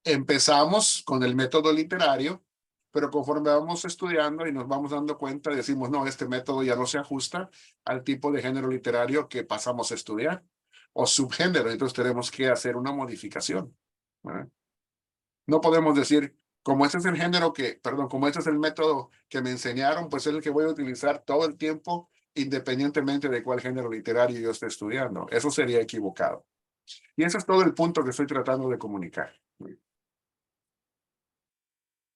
Empezamos con el método literario, pero conforme vamos estudiando y nos vamos dando cuenta, decimos, no, este método ya no se ajusta al tipo de género literario que pasamos a estudiar o subgénero, entonces tenemos que hacer una modificación, ¿verdad? No podemos decir, como este es el como este es el método que me enseñaron, pues es el que voy a utilizar todo el tiempo, independientemente de cuál género literario yo esté estudiando. Eso sería equivocado. Y ese es todo el punto que estoy tratando de comunicar.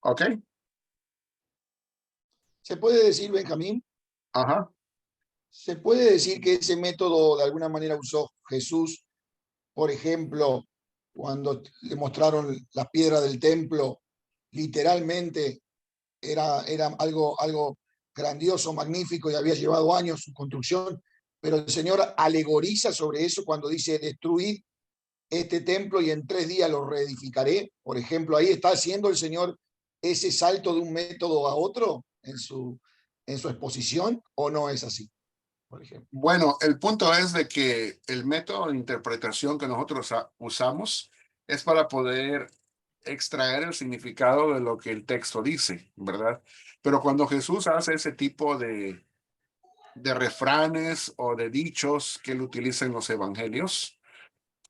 ¿Ok? ¿Se puede decir, Benjamín? Ajá. ¿Se puede decir que ese método de alguna manera usó Jesús, por ejemplo, cuando le mostraron las piedras del templo, literalmente era algo grandioso, magnífico y había llevado años su construcción, pero el Señor alegoriza sobre eso cuando dice destruid este templo y en 3 días lo reedificaré? Por ejemplo, ahí está haciendo el Señor ese salto de un método a otro en su exposición, ¿o no es así? Por ejemplo. Bueno, el punto es de que el método de interpretación que nosotros usamos es para poder extraer el significado de lo que el texto dice, ¿verdad? Pero cuando Jesús hace ese tipo de refranes o de dichos que él utiliza en los evangelios,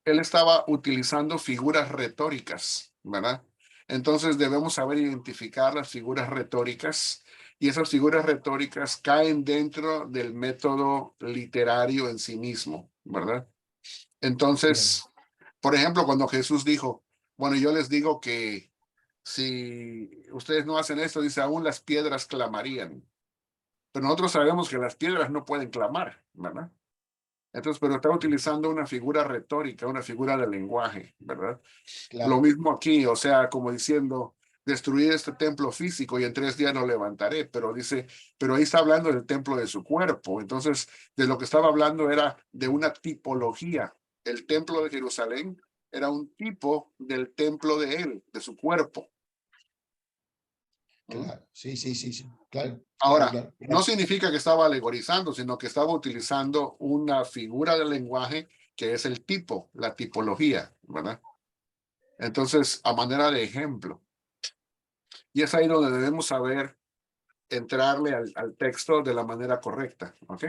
él estaba utilizando figuras retóricas, ¿verdad? Entonces debemos saber identificar las figuras retóricas y esas figuras retóricas caen dentro del método literario en sí mismo, ¿verdad? Entonces, por ejemplo, cuando Jesús dijo, bueno, yo les digo que si ustedes no hacen esto, dice, aún las piedras clamarían. Pero nosotros sabemos que las piedras no pueden clamar, ¿verdad? Entonces, pero está utilizando una figura retórica, una figura de lenguaje, ¿verdad? Claro. Lo mismo aquí, o sea, como diciendo, destruir este templo físico y en 3 días lo levantaré, pero dice, pero ahí está hablando del templo de su cuerpo. Entonces, de lo que estaba hablando era de una tipología. El templo de Jerusalén era un tipo del templo de él, de su cuerpo. Claro, sí, sí, sí, sí, claro. Ahora, claro, no significa que estaba alegorizando, sino que estaba utilizando una figura del lenguaje que es el tipo, la tipología, ¿verdad? Entonces, a manera de ejemplo. Y es ahí donde debemos saber entrarle al texto de la manera correcta, ¿ok?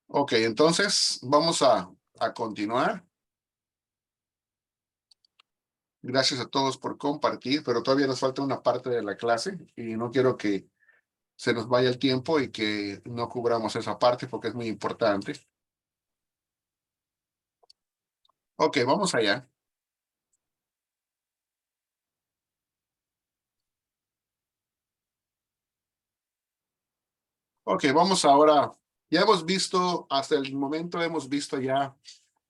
Ok, entonces vamos a continuar. Gracias a todos por compartir, pero todavía nos falta una parte de la clase y no quiero que se nos vaya el tiempo y que no cubramos esa parte porque es muy importante. Ok, vamos allá. Ok, vamos ahora. Ya hemos visto, hasta el momento hemos visto ya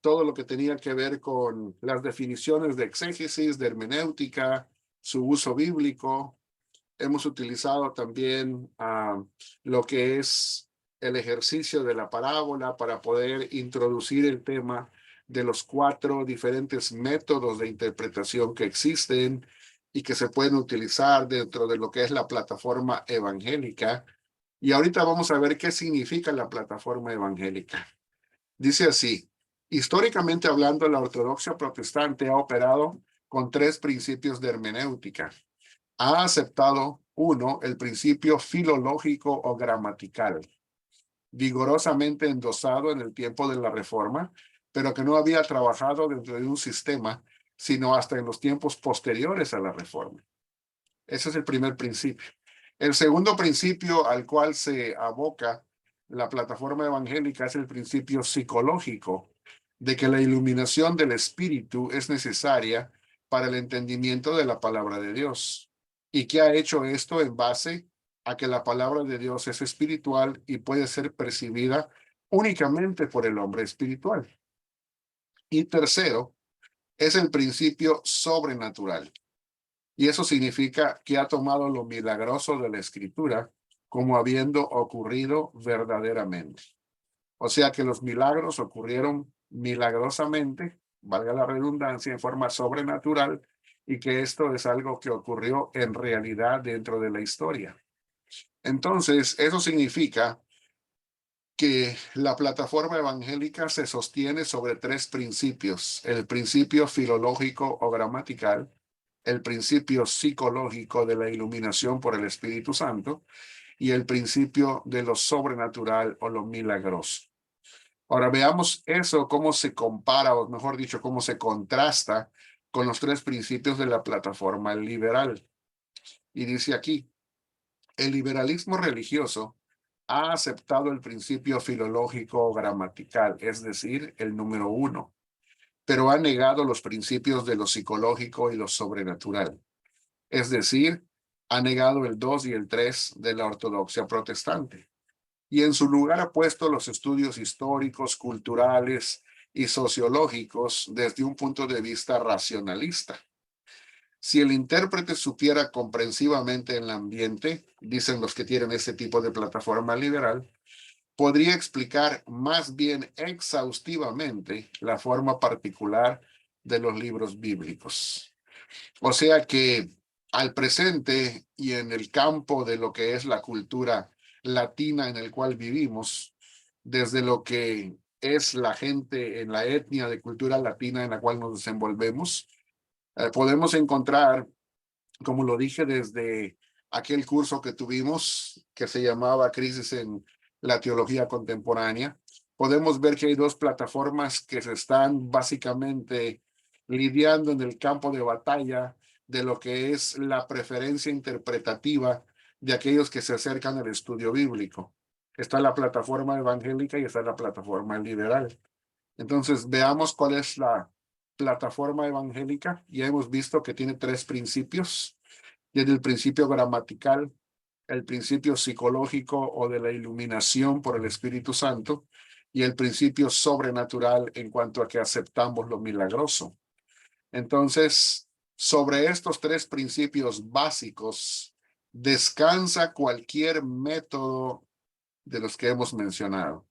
todo lo que tenía que ver con las definiciones de exégesis, de hermenéutica, su uso bíblico. Hemos utilizado también lo que es el ejercicio de la parábola para poder introducir el tema de los 4 diferentes métodos de interpretación que existen y que se pueden utilizar dentro de lo que es la plataforma evangélica. Y ahorita vamos a ver qué significa la plataforma evangélica. Dice así: históricamente hablando, la ortodoxia protestante ha operado con 3 principios de hermenéutica. Ha aceptado, 1, el principio filológico o gramatical, vigorosamente endosado en el tiempo de la Reforma, pero que no había trabajado dentro de un sistema, sino hasta en los tiempos posteriores a la Reforma. Ese es el primer principio. El segundo principio al cual se aboca la plataforma evangélica es el principio psicológico, de que la iluminación del espíritu es necesaria para el entendimiento de la palabra de Dios, y que ha hecho esto en base a que la palabra de Dios es espiritual y puede ser percibida únicamente por el hombre espiritual. Y tercero, es el principio sobrenatural. Y eso significa que ha tomado lo milagroso de la escritura como habiendo ocurrido verdaderamente. O sea que los milagros ocurrieron milagrosamente, valga la redundancia, en forma sobrenatural, y que esto es algo que ocurrió en realidad dentro de la historia. Entonces, eso significa que la plataforma evangélica se sostiene sobre 3 principios: el principio filológico o gramatical, el principio psicológico de la iluminación por el Espíritu Santo y el principio de lo sobrenatural o lo milagroso. Ahora veamos eso, cómo se compara, o mejor dicho, cómo se contrasta con los 3 principios de la plataforma liberal. Y dice aquí: el liberalismo religioso ha aceptado el principio filológico o gramatical, es decir, el número 1, pero ha negado los principios de lo psicológico y lo sobrenatural. Es decir, ha negado el 2 y el 3 de la ortodoxia protestante. Y en su lugar ha puesto los estudios históricos, culturales y sociológicos desde un punto de vista racionalista. Si el intérprete supiera comprensivamente el ambiente, dicen los que tienen ese tipo de plataforma liberal, podría explicar más bien exhaustivamente la forma particular de los libros bíblicos. O sea que al presente y en el campo de lo que es la cultura latina en el cual vivimos, desde lo que es la gente en la etnia de cultura latina en la cual nos desenvolvemos, podemos encontrar, como lo dije desde aquel curso que tuvimos que se llamaba Crisis en la Teología Contemporánea, podemos ver que hay 2 plataformas que se están básicamente lidiando en el campo de batalla de lo que es la preferencia interpretativa de aquellos que se acercan al estudio bíblico. Está la plataforma evangélica y está la plataforma liberal. Entonces, veamos cuál es la plataforma evangélica. Ya hemos visto que tiene 3 principios: desde el principio gramatical, el principio psicológico o de la iluminación por el Espíritu Santo, y el principio sobrenatural en cuanto a que aceptamos lo milagroso. Entonces, sobre estos 3 principios básicos descansa cualquier método de los que hemos mencionado.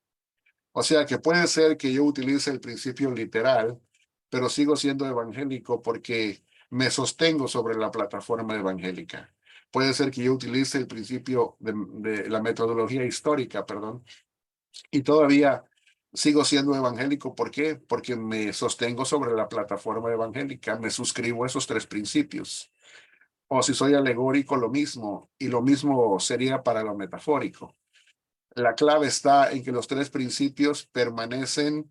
O sea que puede ser que yo utilice el principio literal, pero sigo siendo evangélico porque me sostengo sobre la plataforma evangélica. Puede ser que yo utilice el principio de la metodología histórica, perdón, y todavía sigo siendo evangélico. ¿Por qué? Porque me sostengo sobre la plataforma evangélica, me suscribo a esos tres principios. O si soy alegórico, lo mismo, y lo mismo sería para lo metafórico. La clave está en que los tres principios permanecen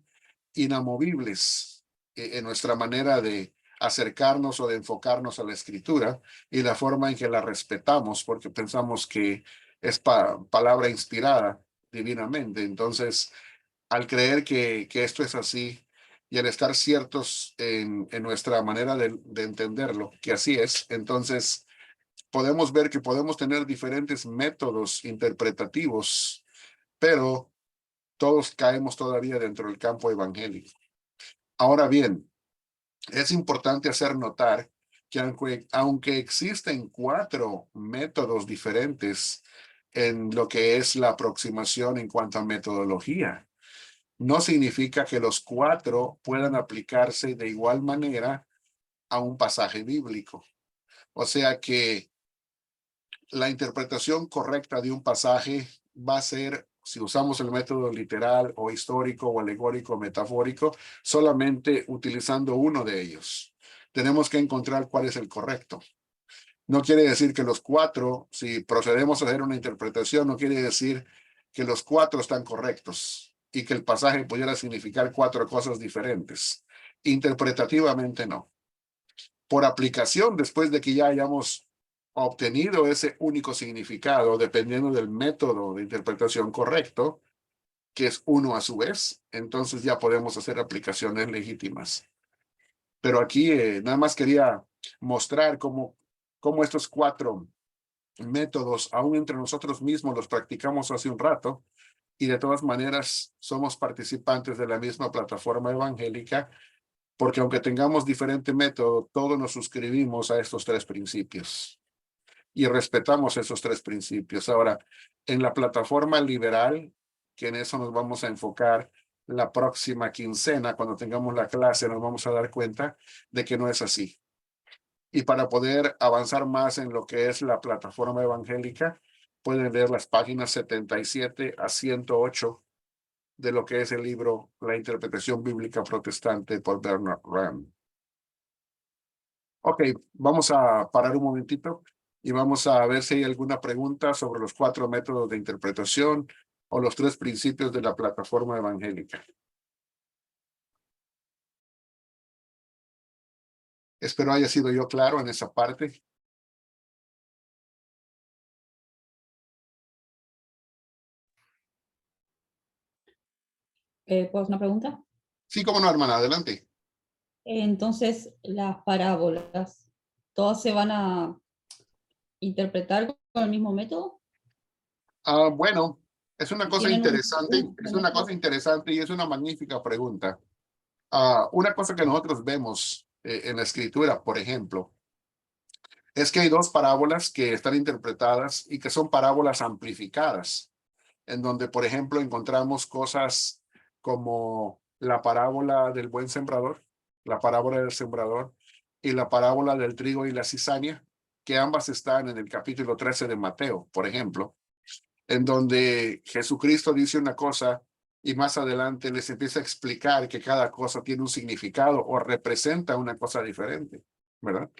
inamovibles en nuestra manera de acercarnos o de enfocarnos a la escritura y la forma en que la respetamos, porque pensamos que es palabra inspirada divinamente. Entonces, al creer que esto es así y al estar ciertos en nuestra manera de entenderlo, que así es, entonces podemos ver que podemos tener diferentes métodos interpretativos, pero todos caemos todavía dentro del campo evangélico. Ahora bien, es importante hacer notar que aunque existen 4 métodos diferentes en lo que es la aproximación en cuanto a metodología, no significa que los 4 puedan aplicarse de igual manera a un pasaje bíblico. O sea que la interpretación correcta de un pasaje va a ser, si usamos el método literal o histórico o alegórico o metafórico, solamente utilizando uno de ellos. Tenemos que encontrar cuál es el correcto. No quiere decir que los 4, si procedemos a hacer una interpretación, no quiere decir que los 4 están correctos y que el pasaje pudiera significar 4 cosas diferentes. Interpretativamente no. Por aplicación, después de que ya hayamos obtenido ese único significado, dependiendo del método de interpretación correcto, que es uno a su vez, entonces ya podemos hacer aplicaciones legítimas. Pero aquí nada más quería mostrar cómo estos 4 métodos, aún entre nosotros mismos, los practicamos hace un rato, y de todas maneras somos participantes de la misma plataforma evangélica, porque aunque tengamos diferente método, todos nos suscribimos a estos 3 principios y respetamos esos 3 principios. Ahora, en la plataforma liberal, que en eso nos vamos a enfocar la próxima quincena, cuando tengamos la clase, nos vamos a dar cuenta de que no es así. Y para poder avanzar más en lo que es la plataforma evangélica, pueden leer las páginas 77 a 108 de lo que es el libro La interpretación bíblica protestante por Bernard Ramm. Ok, vamos a parar un momentito y vamos a ver si hay alguna pregunta sobre los 4 métodos de interpretación o los 3 principios de la plataforma evangélica. Espero haya sido yo claro en esa parte. ¿Puedo hacer una pregunta? Sí, cómo no, hermana, adelante. Entonces, las parábolas, ¿todas se van a interpretar con el mismo método? Bueno, es una cosa ¿Tienen interesante, es una cosa interesante y es una magnífica pregunta. Una cosa que nosotros vemos en la escritura, por ejemplo, es que hay 2 parábolas que están interpretadas y que son parábolas amplificadas, en donde, por ejemplo, encontramos cosas como la parábola del buen sembrador, la parábola del sembrador y la parábola del trigo y la cizaña, que ambas están en el capítulo 13 de Mateo, por ejemplo, en donde Jesucristo dice una cosa y más adelante les empieza a explicar que cada cosa tiene un significado o representa una cosa diferente, ¿verdad?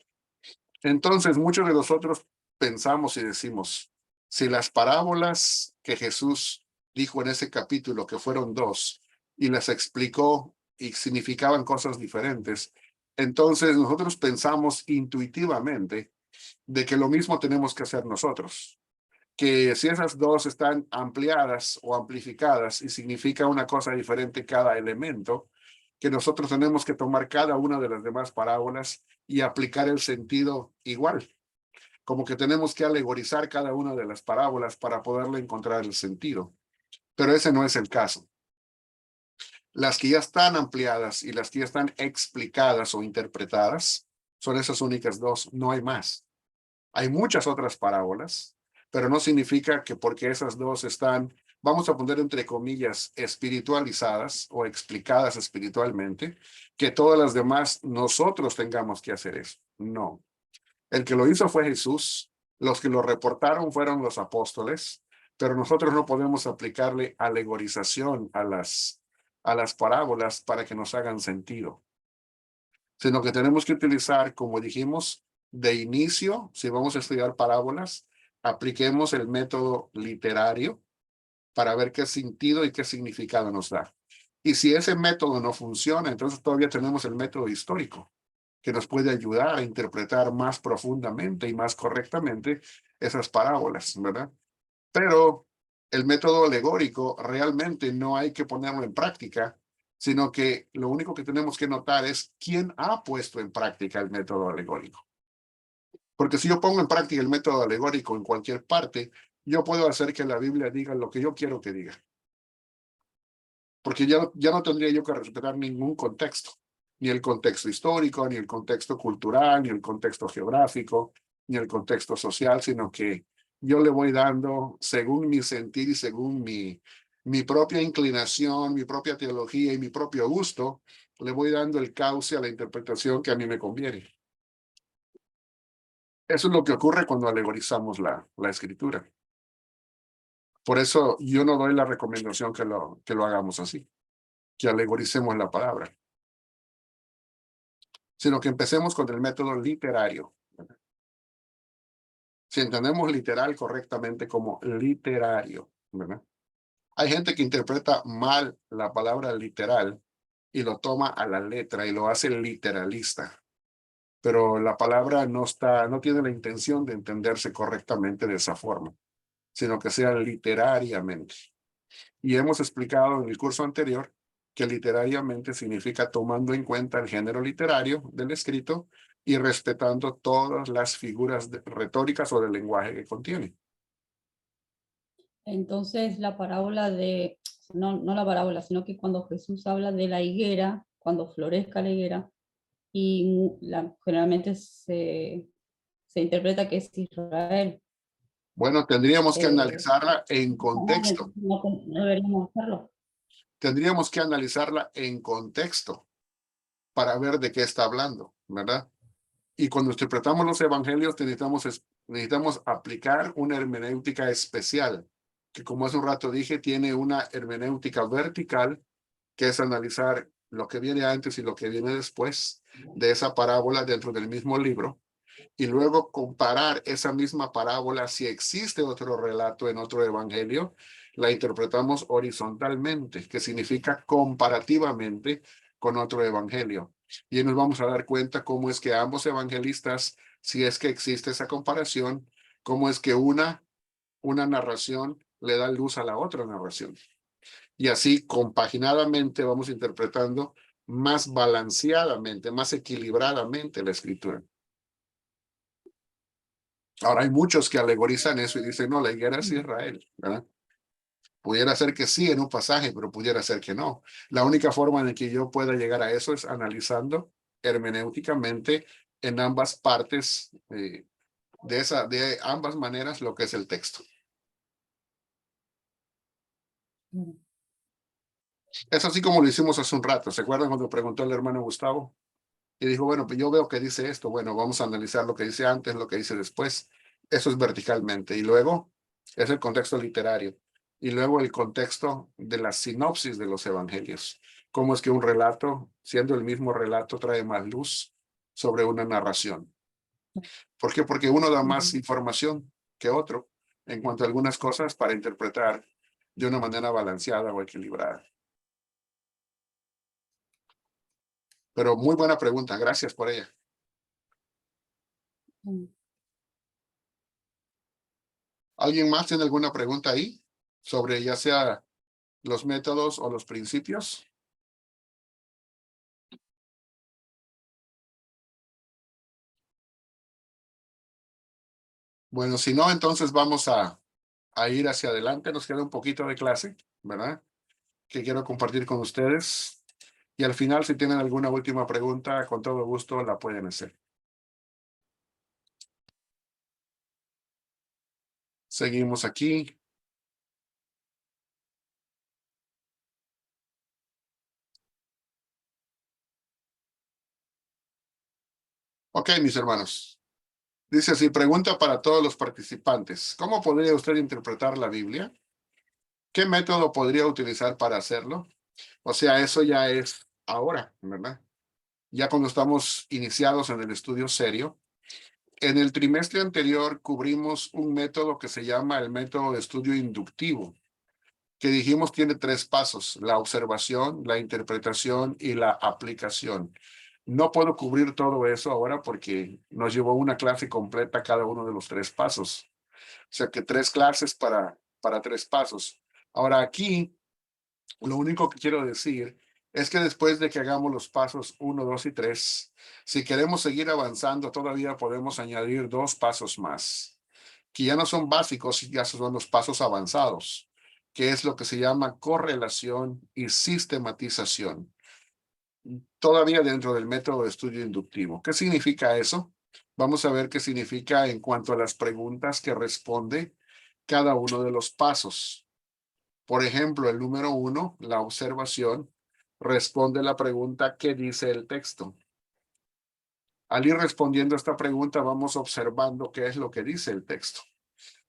Entonces, muchos de nosotros pensamos y decimos, si las parábolas que Jesús dijo en ese capítulo, que fueron 2, y las explicó y significaban cosas diferentes, entonces nosotros pensamos intuitivamente de que lo mismo tenemos que hacer nosotros. Que si esas 2 están ampliadas o amplificadas y significa una cosa diferente cada elemento, que nosotros tenemos que tomar cada una de las demás parábolas y aplicar el sentido igual. Como que tenemos que alegorizar cada una de las parábolas para poderle encontrar el sentido. Pero ese no es el caso. Las que ya están ampliadas y las que ya están explicadas o interpretadas son esas únicas 2, no hay más. Hay muchas otras parábolas, pero no significa que porque esas 2 están vamos a poner entre comillas, espiritualizadas o explicadas espiritualmente, que todas las demás nosotros tengamos que hacer eso. No. El que lo hizo fue Jesús, los que lo reportaron fueron los apóstoles, pero nosotros no podemos aplicarle alegorización a las parábolas para que nos hagan sentido, sino que tenemos que utilizar, como dijimos, de inicio, si vamos a estudiar parábolas, apliquemos el método literario para ver qué sentido y qué significado nos da. Y si ese método no funciona, entonces todavía tenemos el método histórico, que nos puede ayudar a interpretar más profundamente y más correctamente esas parábolas, ¿verdad? Pero el método alegórico realmente no hay que ponerlo en práctica, sino que lo único que tenemos que notar es quién ha puesto en práctica el método alegórico. Porque si yo pongo en práctica el método alegórico en cualquier parte, yo puedo hacer que la Biblia diga lo que yo quiero que diga. Porque ya no tendría yo que respetar ningún contexto, ni el contexto histórico, ni el contexto cultural, ni el contexto geográfico, ni el contexto social, sino que yo le voy dando según mi sentir y según mi propia inclinación, mi propia teología y mi propio gusto, le voy dando el cauce a la interpretación que a mí me conviene. Eso es lo que ocurre cuando alegorizamos la escritura. Por eso yo no doy la recomendación que lo hagamos así, que alegoricemos la palabra, sino que empecemos con el método literario. Si entendemos literal correctamente como literario, ¿verdad? Hay gente que interpreta mal la palabra literal y lo toma a la letra y lo hace literalista. Pero la palabra no tiene la intención de entenderse correctamente de esa forma, sino que sea literariamente. Y hemos explicado en el curso anterior que literariamente significa tomando en cuenta el género literario del escrito y respetando todas las figuras retóricas o del lenguaje que contiene. Entonces la parábola de, no la parábola, sino que cuando Jesús habla de la higuera, cuando florezca la higuera, y generalmente se interpreta que es Israel. Bueno, tendríamos que analizarla en contexto. No deberíamos hacerlo. Tendríamos que analizarla en contexto para ver de qué está hablando, ¿verdad? Y cuando interpretamos los evangelios necesitamos aplicar una hermenéutica especial, que como hace un rato dije, tiene una hermenéutica vertical, que es analizar lo que viene antes y lo que viene después de esa parábola dentro del mismo libro, y luego comparar esa misma parábola si existe otro relato en otro evangelio, la interpretamos horizontalmente, que significa comparativamente con otro evangelio. Y nos vamos a dar cuenta cómo es que ambos evangelistas, si es que existe esa comparación, cómo es que una narración le da luz a la otra narración. Y así compaginadamente vamos interpretando más balanceadamente, más equilibradamente la escritura. Ahora hay muchos que alegorizan eso y dicen, no, la higuera es Israel, ¿verdad? Pudiera ser que sí en un pasaje, pero pudiera ser que no. La única forma en que yo pueda llegar a eso es analizando hermenéuticamente en ambas partes, de ambas maneras, lo que es el texto. Es así como lo hicimos hace un rato. ¿Se acuerdan cuando preguntó el hermano Gustavo? Y dijo, bueno, pues yo veo que dice esto. Bueno, vamos a analizar lo que dice antes, lo que dice después. Eso es verticalmente. Y luego es el contexto literario. Y luego el contexto de la sinopsis de los evangelios. Cómo es que un relato, siendo el mismo relato, trae más luz sobre una narración. ¿Por qué? Porque uno da más información que otro en cuanto a algunas cosas para interpretar de una manera balanceada o equilibrada. Pero muy buena pregunta. Gracias por ella. ¿Alguien más tiene alguna pregunta ahí sobre ya sea los métodos o los principios? Bueno, si no, entonces vamos a ir hacia adelante. Nos queda un poquito de clase, ¿verdad? Que quiero compartir con ustedes. Y al final, si tienen alguna última pregunta, con todo gusto la pueden hacer. Seguimos aquí. Ok, mis hermanos. Dice así, pregunta para todos los participantes. ¿Cómo podría usted interpretar la Biblia? ¿Qué método podría utilizar para hacerlo? O sea, eso ya es ahora, ¿verdad? Ya cuando estamos iniciados en el estudio serio. En el trimestre anterior cubrimos un método que se llama el método de estudio inductivo, que dijimos tiene 3 pasos: la observación, la interpretación y la aplicación. No puedo cubrir todo eso ahora porque nos llevó una clase completa cada uno de los 3 pasos. O sea que 3 clases para 3 pasos. Ahora aquí, lo único que quiero decir es que después de que hagamos los pasos 1, 2 y 3, si queremos seguir avanzando, todavía podemos añadir 2 pasos más, que ya no son básicos, ya son los pasos avanzados, que es lo que se llama correlación y sistematización, todavía dentro del método de estudio inductivo. ¿Qué significa eso? Vamos a ver qué significa en cuanto a las preguntas que responde cada uno de los pasos. Por ejemplo, el número 1, la observación, responde la pregunta ¿qué dice el texto? Al ir respondiendo a esta pregunta, vamos observando qué es lo que dice el texto.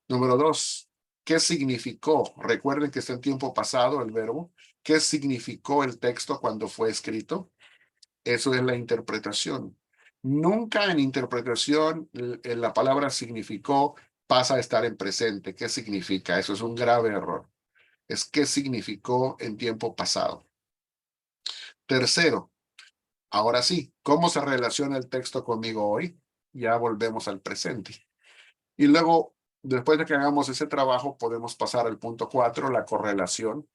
Número 2, ¿qué significó? Recuerden que está en tiempo pasado el verbo. ¿Qué significó el texto cuando fue escrito? Eso es la interpretación. Nunca en interpretación la palabra significó pasa a estar en presente. ¿Qué significa? Eso es un grave error. Es qué significó en tiempo pasado. Tercero, ahora sí, ¿cómo se relaciona el texto conmigo hoy? Ya volvemos al presente. Y luego, después de que hagamos ese trabajo, podemos pasar al punto 4, la correlación.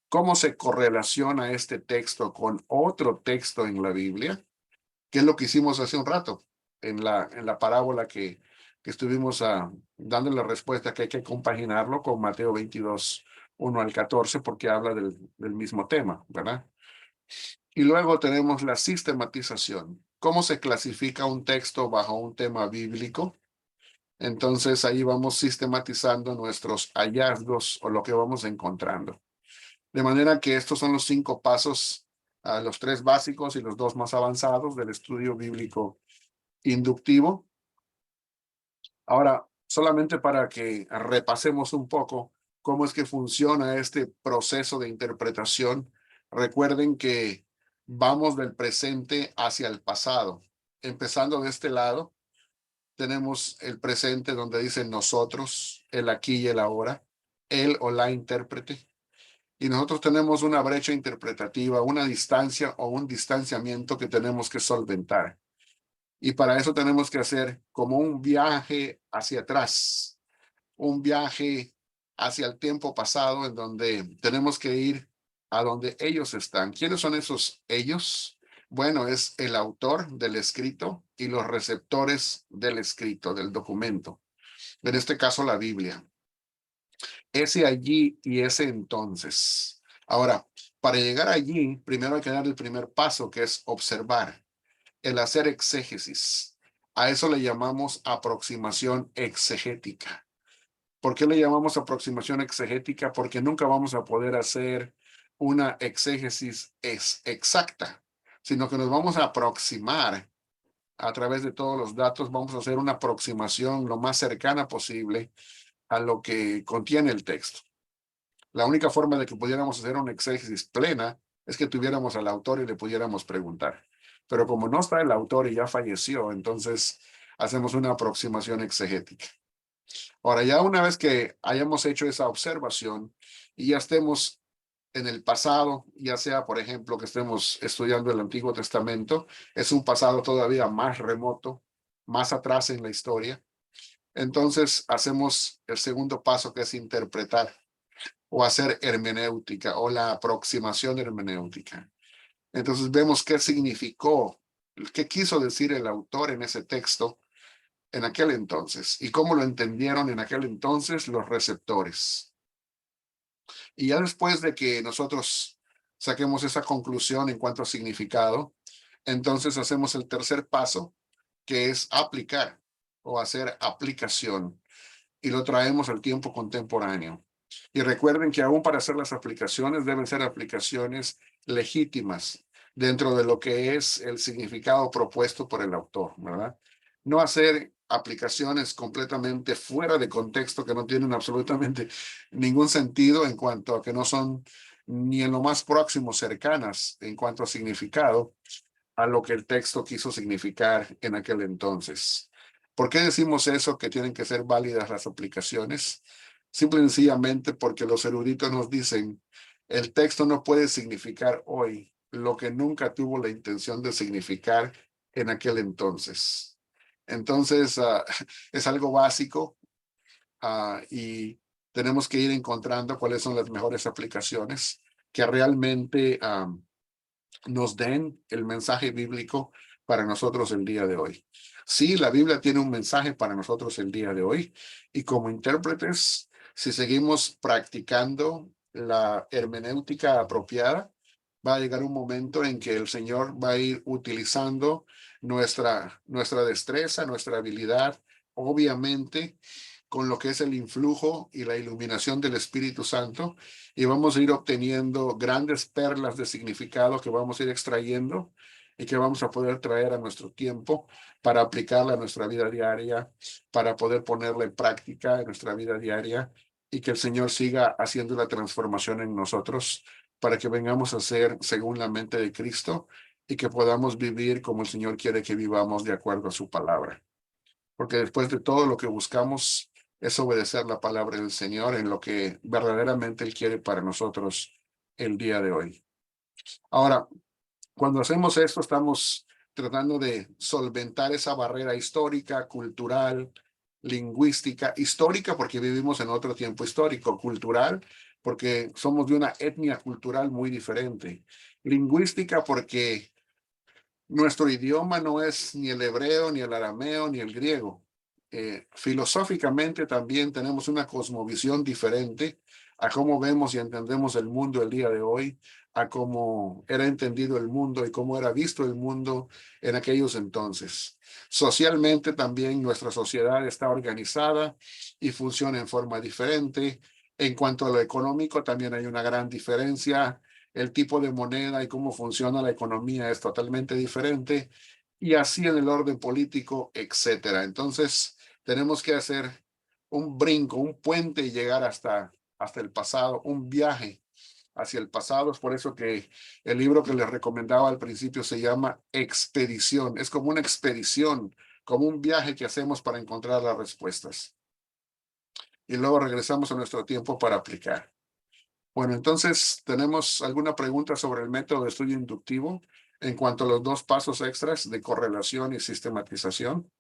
¿Cómo se correlaciona este texto con otro texto en la Biblia? ¿Qué es lo que hicimos hace un rato en la parábola que estuvimos dando la respuesta que hay que compaginarlo con Mateo 22, 1 al 14, porque habla del mismo tema, ¿verdad? Y luego tenemos la sistematización. ¿Cómo se clasifica un texto bajo un tema bíblico? Entonces ahí vamos sistematizando nuestros hallazgos o lo que vamos encontrando. De manera que estos son los 5 pasos, los 3 básicos y los 2 más avanzados del estudio bíblico inductivo. Ahora, solamente para que repasemos un poco cómo es que funciona este proceso de interpretación, recuerden que vamos del presente hacia el pasado. Empezando de este lado, tenemos el presente donde dice nosotros, el aquí y el ahora, él o la intérprete. Y nosotros tenemos una brecha interpretativa, una distancia o un distanciamiento que tenemos que solventar. Y para eso tenemos que hacer como un viaje hacia atrás, un viaje hacia el tiempo pasado en donde tenemos que ir a donde ellos están. ¿Quiénes son esos ellos? Bueno, es el autor del escrito y los receptores del escrito, del documento. En este caso, la Biblia. Ese allí y ese entonces. Ahora, para llegar allí, primero hay que dar el primer paso, que es observar, el hacer exégesis. A eso le llamamos aproximación exegética. ¿Por qué le llamamos aproximación exegética? Porque nunca vamos a poder hacer una exégesis exacta, sino que nos vamos a aproximar a través de todos los datos, vamos a hacer una aproximación lo más cercana posible a lo que contiene el texto. La única forma de que pudiéramos hacer una exégesis plena es que tuviéramos al autor y le pudiéramos preguntar. Pero como no está el autor y ya falleció, entonces hacemos una aproximación exegética. Ahora, ya una vez que hayamos hecho esa observación y ya estemos en el pasado, ya sea, por ejemplo, que estemos estudiando el Antiguo Testamento, es un pasado todavía más remoto, más atrás en la historia. Entonces hacemos el segundo paso, que es interpretar o hacer hermenéutica o la aproximación hermenéutica. Entonces vemos qué significó, qué quiso decir el autor en ese texto en aquel entonces y cómo lo entendieron en aquel entonces los receptores. Y ya después de que nosotros saquemos esa conclusión en cuanto a significado, entonces hacemos el tercer paso, que es aplicar o hacer aplicación, y lo traemos al tiempo contemporáneo. Y recuerden que aún para hacer las aplicaciones deben ser aplicaciones legítimas, dentro de lo que es el significado propuesto por el autor, ¿verdad? No hacer aplicaciones completamente fuera de contexto que no tienen absolutamente ningún sentido en cuanto a que no son ni en lo más próximo cercanas en cuanto a significado a lo que el texto quiso significar en aquel entonces. ¿Por qué decimos eso, que tienen que ser válidas las aplicaciones? Simple y sencillamente porque los eruditos nos dicen, el texto no puede significar hoy lo que nunca tuvo la intención de significar en aquel entonces. Entonces, es algo básico y tenemos que ir encontrando cuáles son las mejores aplicaciones que realmente nos den el mensaje bíblico para nosotros el día de hoy. Sí, la Biblia tiene un mensaje para nosotros el día de hoy y como intérpretes, si seguimos practicando la hermenéutica apropiada, va a llegar un momento en que el Señor va a ir utilizando nuestra destreza, nuestra habilidad, obviamente con lo que es el influjo y la iluminación del Espíritu Santo, y vamos a ir obteniendo grandes perlas de significado que vamos a ir extrayendo y que vamos a poder traer a nuestro tiempo para aplicarla a nuestra vida diaria, para poder ponerla en práctica en nuestra vida diaria y que el Señor siga haciendo la transformación en nosotros para que vengamos a ser según la mente de Cristo y que podamos vivir como el Señor quiere que vivamos de acuerdo a su palabra. Porque después de todo lo que buscamos es obedecer la palabra del Señor en lo que verdaderamente Él quiere para nosotros el día de hoy. Ahora, cuando hacemos esto, estamos tratando de solventar esa barrera histórica, cultural, lingüística, histórica porque vivimos en otro tiempo histórico, cultural porque somos de una etnia cultural muy diferente, lingüística porque nuestro idioma no es ni el hebreo, ni el arameo, ni el griego. Filosóficamente también tenemos una cosmovisión diferente a cómo vemos y entendemos el mundo el día de hoy, a cómo era entendido el mundo y cómo era visto el mundo en aquellos entonces. Socialmente también nuestra sociedad está organizada y funciona en forma diferente. En cuanto a lo económico, también hay una gran diferencia. El tipo de moneda y cómo funciona la economía es totalmente diferente, y así en el orden político, etcétera. Entonces, tenemos que hacer un brinco, un puente y llegar hasta el pasado, un viaje hacia el pasado. Es por eso que el libro que les recomendaba al principio se llama Expedición. Es como una expedición, como un viaje que hacemos para encontrar las respuestas. Y luego regresamos a nuestro tiempo para aplicar. Bueno, entonces, ¿tenemos alguna pregunta sobre el método de estudio inductivo en cuanto a los dos pasos extras de correlación y sistematización?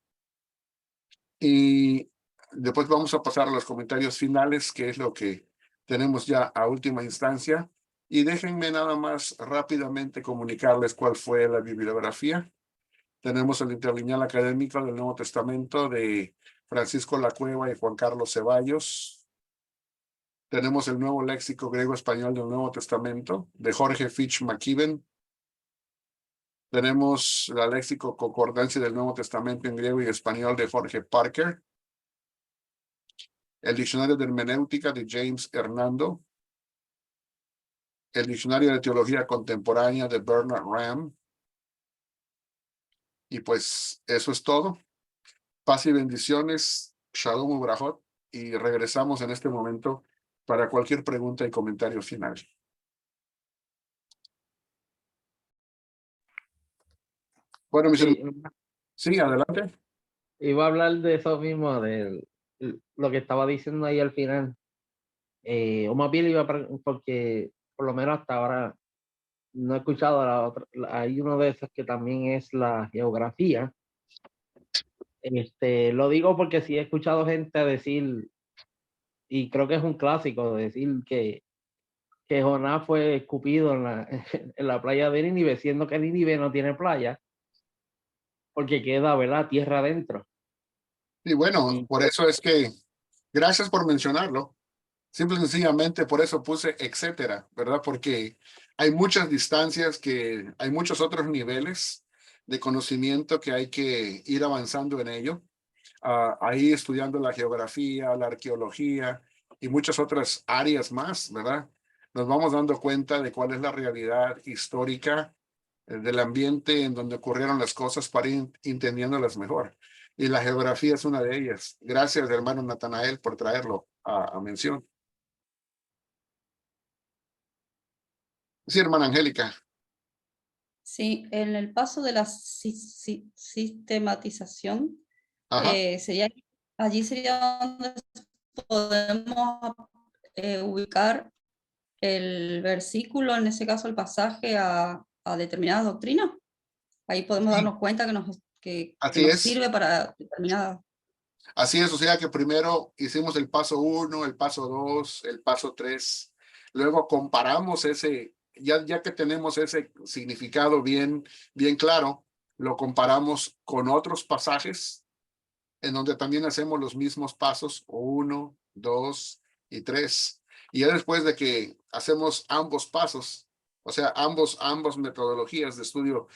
Y después vamos a pasar a los comentarios finales, que es lo que tenemos ya a última instancia. Y déjenme nada más rápidamente comunicarles cuál fue la bibliografía. Tenemos el interlineal académico del Nuevo Testamento de Francisco Lacueva y Juan Carlos Ceballos. Tenemos el nuevo léxico griego-español del Nuevo Testamento de Jorge Fitch McKibben. Tenemos la léxico concordancia del Nuevo Testamento en griego y español de Jorge Parker. El diccionario de hermenéutica de James Hernando. El diccionario de teología contemporánea de Bernard Ram. Y pues eso es todo. Paz y bendiciones. Shalom Ubrahot. Y regresamos en este momento para cualquier pregunta y comentario final. Bueno, mis Sí, sí, adelante. iba a hablar de eso mismo, de lo que estaba diciendo ahí al final. O más bien porque por lo menos hasta ahora no he escuchado la otra. Hay uno de esos que también es la geografía. Lo digo porque sí he escuchado gente decir, y creo que es un clásico, decir que Jonás fue escupido en la playa de Nínive, siendo que Nínive no tiene playa, porque queda, ¿verdad?, tierra adentro. Y bueno, Y por eso es que, gracias por mencionarlo. Simple y sencillamente por eso puse etcétera, ¿verdad? Porque hay muchas distancias, que hay muchos otros niveles de conocimiento que hay que ir avanzando en ello. Ahí estudiando la geografía, la arqueología y muchas otras áreas más, ¿verdad? Nos vamos dando cuenta de cuál es la realidad histórica del ambiente en donde ocurrieron las cosas para ir entendiéndolas mejor. Y la geografía es una de ellas. Gracias, hermano Natanael, por traerlo a mención. Sí, hermana Angélica. Sí, en el paso de la sistematización, Ajá. allí sería donde podemos ubicar el versículo, en ese caso el pasaje, a determinadas doctrinas. Ahí podemos Sí. darnos cuenta que Así nos es. sirve para determinadas. Así es, o sea que primero hicimos el paso 1, el paso 2, el paso 3. Luego comparamos ese, ya que tenemos ese significado bien claro, lo comparamos con otros pasajes en donde también hacemos los mismos pasos 1, 2 y 3. Y ya después de que hacemos ambos pasos, o sea, ambos metodologías de estudio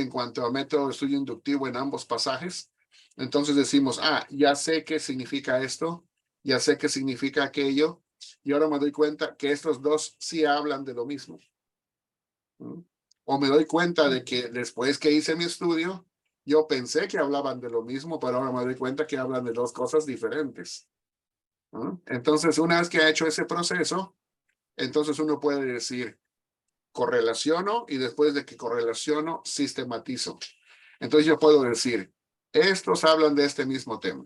en cuanto a método de estudio inductivo en ambos pasajes, entonces decimos, ya sé qué significa esto, ya sé qué significa aquello, y ahora me doy cuenta que estos dos sí hablan de lo mismo. O me doy cuenta de que después que hice mi estudio, yo pensé que hablaban de lo mismo, pero ahora me doy cuenta que hablan de dos cosas diferentes. Entonces, una vez que ha hecho ese proceso, entonces uno puede decir, correlaciono, y después de que correlaciono, sistematizo. Entonces yo puedo decir, estos hablan de este mismo tema.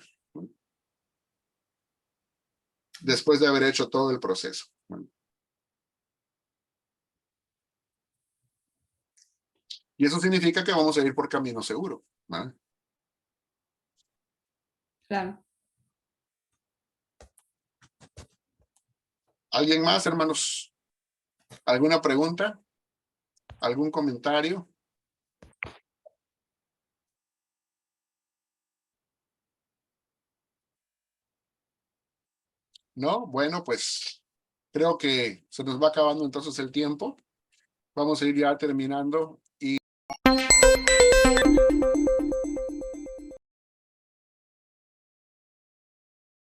Después de haber hecho todo el proceso. Y eso significa que vamos a ir por camino seguro. ¿Vale? Claro. ¿Alguien más, hermanos? ¿Alguna pregunta? ¿Algún comentario? ¿No? Bueno, pues creo que se nos va acabando entonces el tiempo. Vamos a ir ya terminando